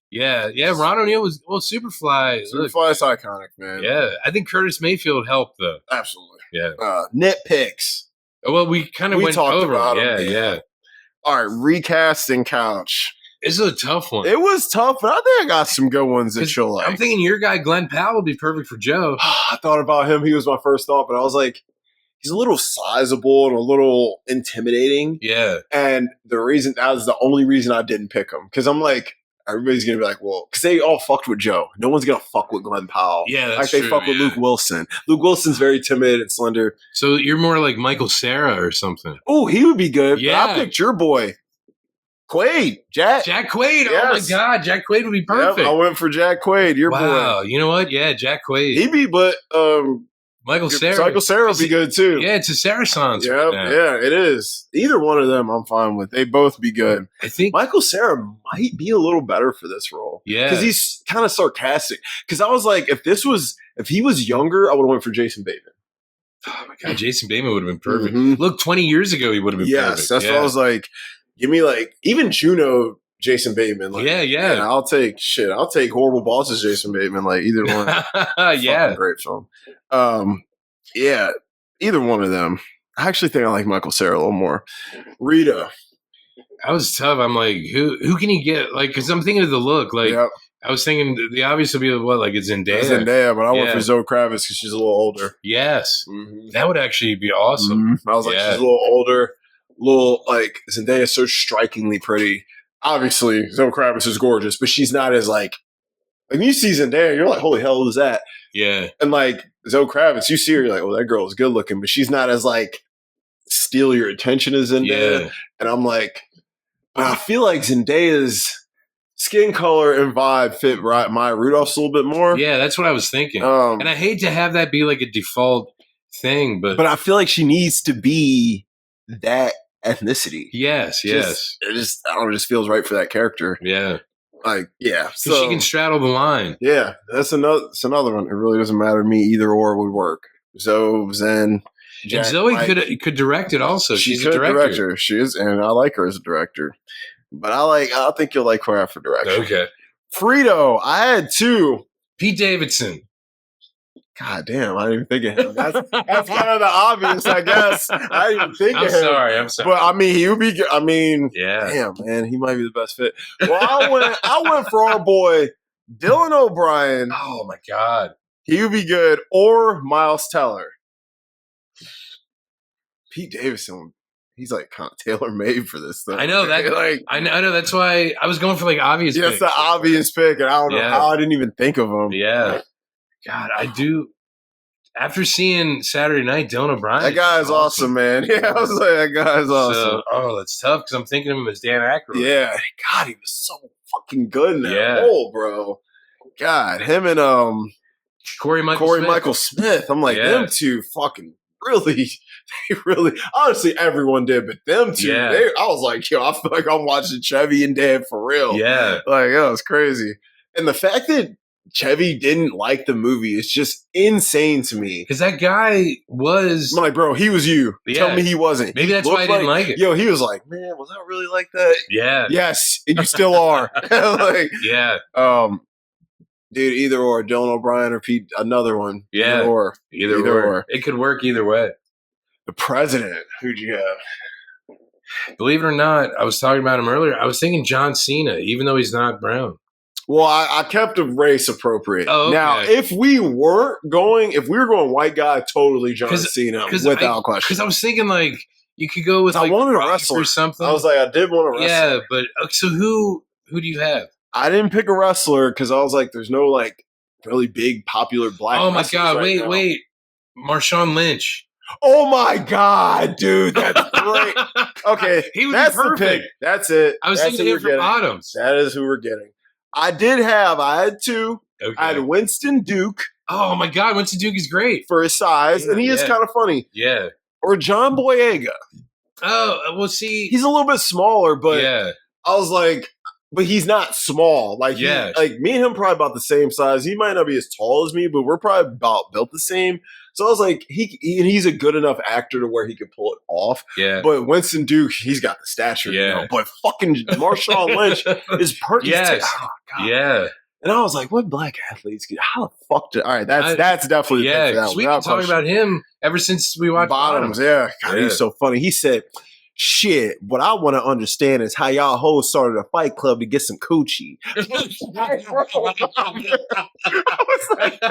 Yeah. Ron O'Neal was Superfly. Superfly's iconic, man. Yeah, I think Curtis Mayfield helped though. Absolutely. Yeah. Nitpicks. Well, we kind of went talked over. About yeah. All right, recasting Couch. This is a tough one. It was tough, but I think I got some good ones that you'll like. I'm thinking your guy Glenn Powell would be perfect for Joe. I thought about him. He was my first thought, but I was like, he's a little sizable and a little intimidating. Yeah. And that was the only reason I didn't pick him. Because I'm like, everybody's going to be like, well, because they all fucked with Joe. No one's going to fuck with Glenn Powell. Yeah, that's like they fuck with Luke Wilson. Luke Wilson's very timid and slender. So you're more like Michael Cera or something. Oh, he would be good. Yeah. But I picked your boy. Quaid. Jack Quaid. Yes. Oh, my God. Jack Quaid would be perfect. Yep, I went for Jack Quaid. Your boy. Wow. You know what? Yeah, Jack Quaid. He'd be, but Michael Cera. Michael Cera would be good, too. Yeah, it's a Cera-sons. Yeah, it is. Either one of them I'm fine with. They both be good. I think Michael Cera might be a little better for this role. Yeah. Because he's kind of sarcastic. Because I was like, if he was younger, I would have went for Jason Bateman. Oh, my God. Jason Bateman would have been perfect. Mm-hmm. Look, 20 years ago, he would have been perfect. Yes, that's what I was like. Give me even Juno, Jason Bateman. Yeah. I'll take Horrible Bosses, Jason Bateman. Either one. Yeah. Great film. Yeah, either one of them. I actually think I like Michael Cera a little more. Rita. That was tough. I'm like, who can you get? Because I'm thinking of the look. I was thinking the obvious would be it's Zendaya. But I went for Zoe Kravitz because she's a little older. Yes. Mm-hmm. That would actually be awesome. Mm-hmm. I was like, she's a little older. Zendaya is so strikingly pretty. Obviously, Zoe Kravitz is gorgeous, but she's not as when you see Zendaya, you're like, holy hell, who's that? Yeah. And Zoe Kravitz, you see her, you're like, well, that girl is good looking, but she's not as steal your attention as Zendaya. Yeah. And I'm like, but I feel like Zendaya's skin color and vibe fit Maya Rudolph's a little bit more. Yeah, that's what I was thinking. And I hate to have that be a default thing, but I feel like she needs to be that ethnicity. Yes. It just feels right for that character. Yeah. So she can straddle the line. Yeah, that's another one. It really doesn't matter to me. Either or would work. Zoe, Zen, Jack, and Zoe Mike. could direct it also. She's a director. She is, and I like her as a director. But I think you'll like her for direction. Okay. Frito, I had two. Pete Davidson. God damn, I didn't even think of him. That's kind of the obvious, I guess. I didn't even think of him. I'm sorry. But he would be good. Yeah. Damn, man, he might be the best fit. Well, I went for our boy Dylan O'Brien. Oh my God. He would be good. Or Miles Teller. Pete Davidson. he's like kind of tailor made for this thing. I know that. Like, I know. That's why I was going for like obvious. Yeah, it's the obvious pick, and I don't know how I didn't even think of him. Yeah, God, I do. After seeing Saturday Night, Dylan O'Brien, that guy is awesome, man. Yeah, I was like, that guy is awesome. That's tough because I'm thinking of him as Dan Aykroyd. Yeah, God, he was so fucking good in that role, bro. God, him and Corey Michael Smith. I'm like, them two fucking really, honestly, everyone did, but them two, I was like, yo, I feel like I'm watching Chevy and Dan for real. Yeah. Like, that was crazy. And the fact that Chevy didn't like the movie is just insane to me. Because that guy was... I'm like, bro, he was you. Tell me he wasn't. Maybe that's why I didn't like it. Yo, he was like, man, was I really like that? Yeah. Yes, and you still are. Like, yeah. Dude, either or. Dylan O'Brien or Pete, another one. Yeah. Either or. It could work either way. The president. Who'd you have? Believe it or not, I was talking about him earlier. I was thinking John Cena, even though he's not brown. Well, I kept him race appropriate. Oh, okay. Now, if we were going white guy, totally John Cena, without question. Because I was thinking, like, you could go with, like, I wanted a wrestler or something. I was like, I did want a wrestler. Yeah, but, so who do you have? I didn't pick a wrestler because I was like, there's no, like, really big, popular black Oh, my God. Wait. Marshawn Lynch. Oh, my God, dude. That's great. Okay. That's the pick. That's it. I was thinking him from Bottoms. That is who we're getting. I had two. Okay. I had Winston Duke. Oh, my God. Winston Duke is great. For his size, and he is kind of funny. Yeah. Or John Boyega. Oh, well, see. He's a little bit smaller, but I was like, but he's not small. Like, like me and him probably about the same size. He might not be as tall as me, but we're probably about built the same. So I was like, he's a good enough actor to where he could pull it off. Yeah. But Winston Duke, he's got the stature. Yeah. You know? But fucking Marshawn Lynch is perfect. Yes. Oh, God. Yeah. And I was like, what black athletes get? How the fuck did? All right, that's definitely because we've been talking about him ever since we watched Bottoms. Yeah, God, he was so funny. He said, "Shit, what I want to understand is how y'all hoes started a fight club to get some coochie." I was like, come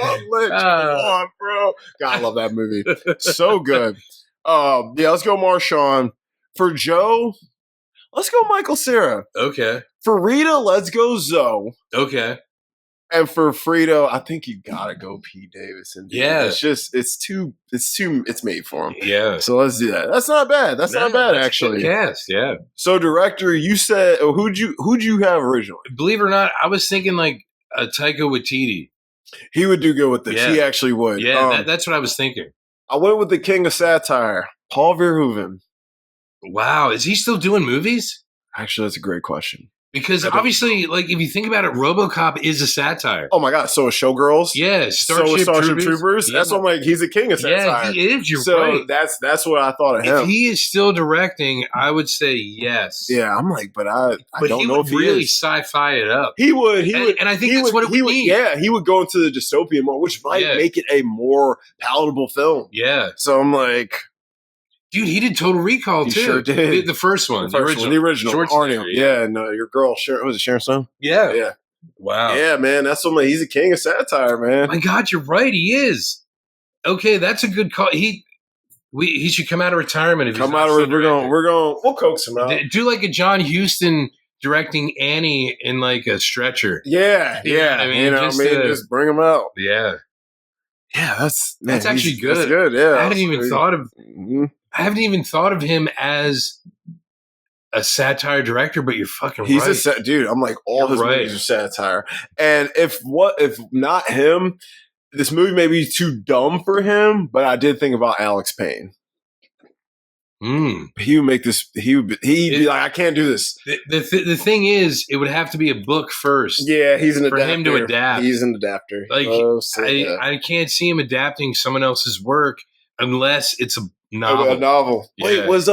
on, bro. God, I love that movie. So good. Let's go Marshawn. For Joe, let's go Michael Cera. Okay. For Rita, let's go Zoe. Okay. And for Frito, I think you gotta go Pete Davidson. Dude. Yeah. It's made for him. Yeah. So let's do that. That's not bad. That's not bad, actually. Yes, yeah. So director, you said who'd you have originally? Believe it or not, I was thinking like a Taika Waititi. He would do good with this. Yeah. He actually would. Yeah, that's what I was thinking. I went with the king of satire, Paul Verhoeven. Wow, is he still doing movies? Actually, that's a great question. Because obviously, like, if you think about it, RoboCop is a satire. Oh, my God. So is Showgirls. Yeah. Starship Troopers. Yeah. That's what I'm like, he's a king of satire. Yeah, he is. You're right. That's what I thought of him. If he is still directing, I would say yes. Yeah, I'm like, but I don't know if he really is. sci-fi it up. He would. And I think that's what it would mean. Yeah, he would go into the dystopian mode, which might make it a more palatable film. Yeah. So I'm like... Dude, he did Total Recall, too. He sure did. The first one. The original. Arnie. Yeah, and your girl, was it Sharon Stone? Yeah. Yeah. Wow. Yeah, man. That's what he's a king of satire, man. My God, you're right. He is. Okay, that's a good call. He should come out of retirement. We'll coax him out. Do like a John Huston directing Annie in like a stretcher. Yeah. I mean, just bring him out. Yeah. Yeah, that's actually good. That's good. Yeah. I haven't even thought of him as a satire director, but you're fucking right. He's a dude. I'm like, all his movies are satire. And if not him, this movie may be too dumb for him, but I did think about Alex Payne. He would make this. He'd be like, I can't do this. The thing is, it would have to be a book first. Yeah, he's an adapter. For him to adapt. He's an adapter. Like, I can't see him adapting someone else's work unless it's a novel. A novel. Yeah. Wait, what's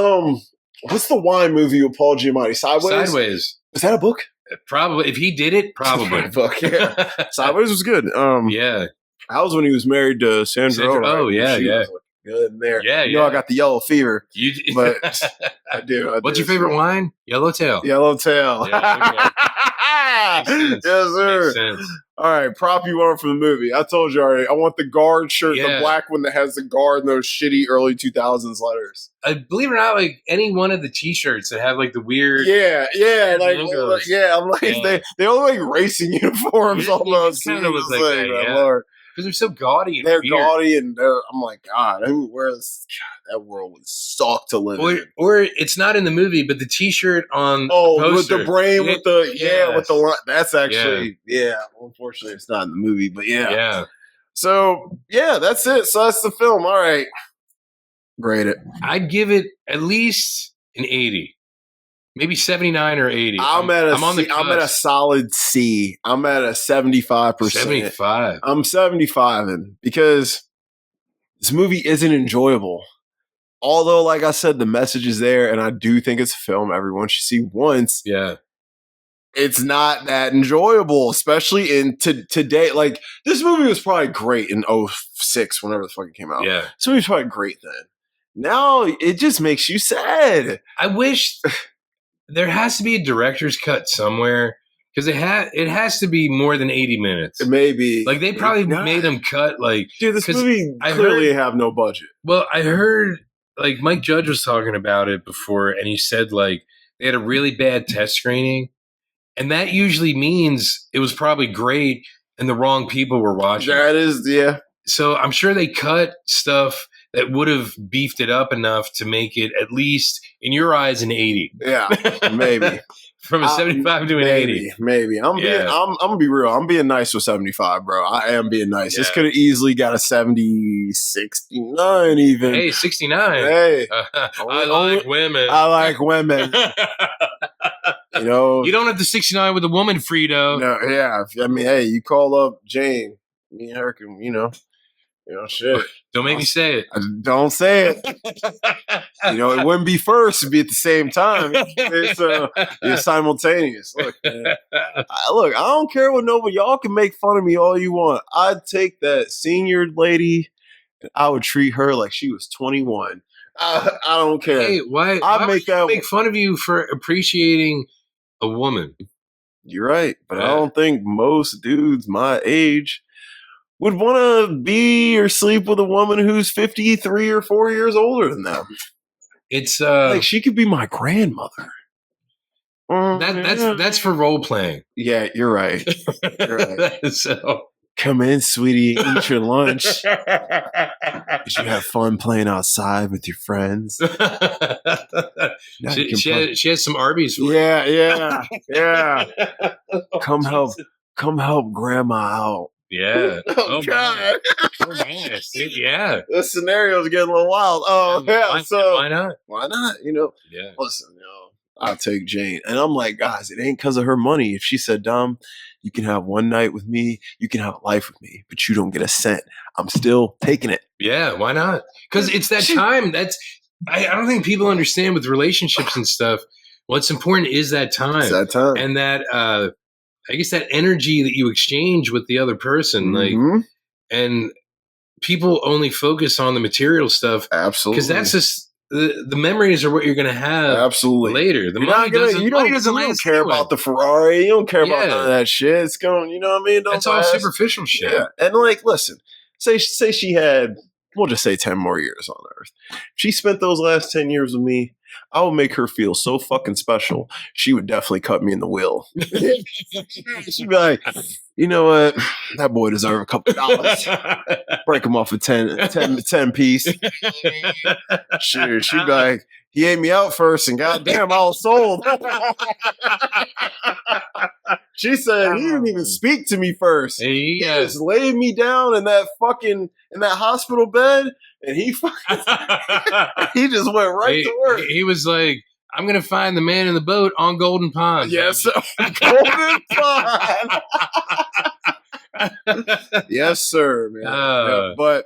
the wine movie with Paul Giamatti? Sideways? Is that a book? Probably. If he did it, probably. A book, yeah. Sideways was good. Yeah. That was when he was married to Sandra. Right? Oh, yeah, yeah. Good in there. Yeah, I got the yellow fever. But I do. What's your favorite wine? Yellowtail. Yellowtail. Yeah, Yes, sir. All right, prop you want from the movie. I told you already. I want the guard shirt, the black one that has the guard and those shitty early 2000s letters. Believe it or not, like any one of the T-shirts that have like the weird, logos. I'm like they all like racing uniforms almost. Kind of look like that, Lord. Because they're so gaudy. They're gaudy, and I'm like, God, who wears? God, that world would suck to live in. Or it's not in the movie, but the T-shirt on the poster. With the brain, with the that's actually unfortunately, it's not in the movie, but yeah. So that's it. So that's the film. All right, grade it. I'd give it at least an 80. Maybe 79 or 80. I'm at a solid C. I'm at a 75%. 75. I'm 75ing because this movie isn't enjoyable. Although, like I said, the message is there, and I do think it's a film everyone should see once. Yeah. It's not that enjoyable, especially in today. Like, this movie was probably great in 06, whenever the fuck it came out. Yeah. This movie was probably great then. Now, it just makes you sad. I wish... There has to be a director's cut somewhere because it has to be more than 80 minutes. Maybe. Like they probably made them cut like. Dude, this movie clearly have no budget. Well, I heard like Mike Judge was talking about it before, and he said like they had a really bad test screening, and that usually means it was probably great and the wrong people were watching. That is, yeah. So I'm sure they cut stuff that would have beefed it up enough to make it at least, in your eyes, an 80. Yeah, maybe. From a 75 to an 80. Maybe. I'm gonna be real. I'm being nice with 75, bro. I am being nice. This could have easily got a 70, 69 even. Hey, 69. Hey. I like women. I like women. You know. You don't have the 69 with a woman, Frito. No, yeah. I mean, hey, you call up Jane. Me and her can, shit. Don't make me say it. Don't say it. It wouldn't be first. It'd be at the same time. It's simultaneous. Look, man. I don't care what nobody. Y'all can make fun of me all you want. I'd take that senior lady and I would treat her like she was 21. I don't care. Hey, why make fun of you for appreciating a woman? You're right. But I don't think most dudes my age would want to be or sleep with a woman who's 53 or 4 years older than them. It's like she could be my grandmother. That's for role playing. Yeah, you're right. You're right. So come in, sweetie, eat your lunch. Did you have fun playing outside with your friends? She has some Arby's for yeah. Come help grandma out. Yeah. Oh God. Oh, nice. Yeah. This scenario is getting a little wild. Oh yeah. So why not? Why not? Yeah. Listen, I'll take Jane. And I'm like, guys, it ain't because of her money. If she said, Dom, you can have one night with me, you can have a life with me, but you don't get a cent, I'm still taking it. Yeah, why not? Because it's that time. I don't think people understand with relationships and stuff. What's important is that time. It's that time. And that I guess that energy that you exchange with the other person, mm-hmm. And people only focus on the material stuff. Absolutely. Because that's just the memories are what you're going to have absolutely later. The money doesn't care about the Ferrari. You don't care about none of that shit. It's going, you know what I mean? That's all superficial shit. Yeah. And listen, say she had, we'll just say 10 more years on Earth. She spent those last 10 years with me. I would make her feel so fucking special. She would definitely cut me in the will. She'd be like, you know what? That boy deserves a couple dollars. Break him off a 10 piece. Sure. She'd be like, he ate me out first, and goddamn, I was sold. She said he didn't even speak to me first. He just laid me down in that hospital bed, and he just went right to work. He was like, I'm going to find the man in the boat on Golden Pond. Yes, Golden Pond. Yes, sir, man. Yeah, but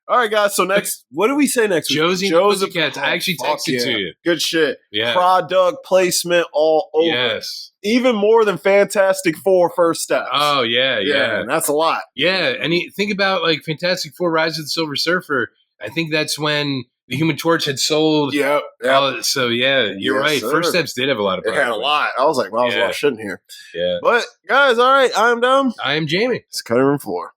all right, guys. So next, what do we say next week? Josie and the Pussycats. I actually texted to you. Good shit. Yeah. Product placement all over. Yes. Even more than Fantastic Four First Steps. Oh, yeah. And that's a lot. Yeah. And think about like Fantastic Four Rise of the Silver Surfer. I think that's when The Human Torch had sold. Yep. So you're right. Sir. First Steps did have a lot of. It had a lot. I was like, well, I was watching here. Yeah. But guys, all right. I'm Dom. I am Jamie. It's Cutting Room Floor.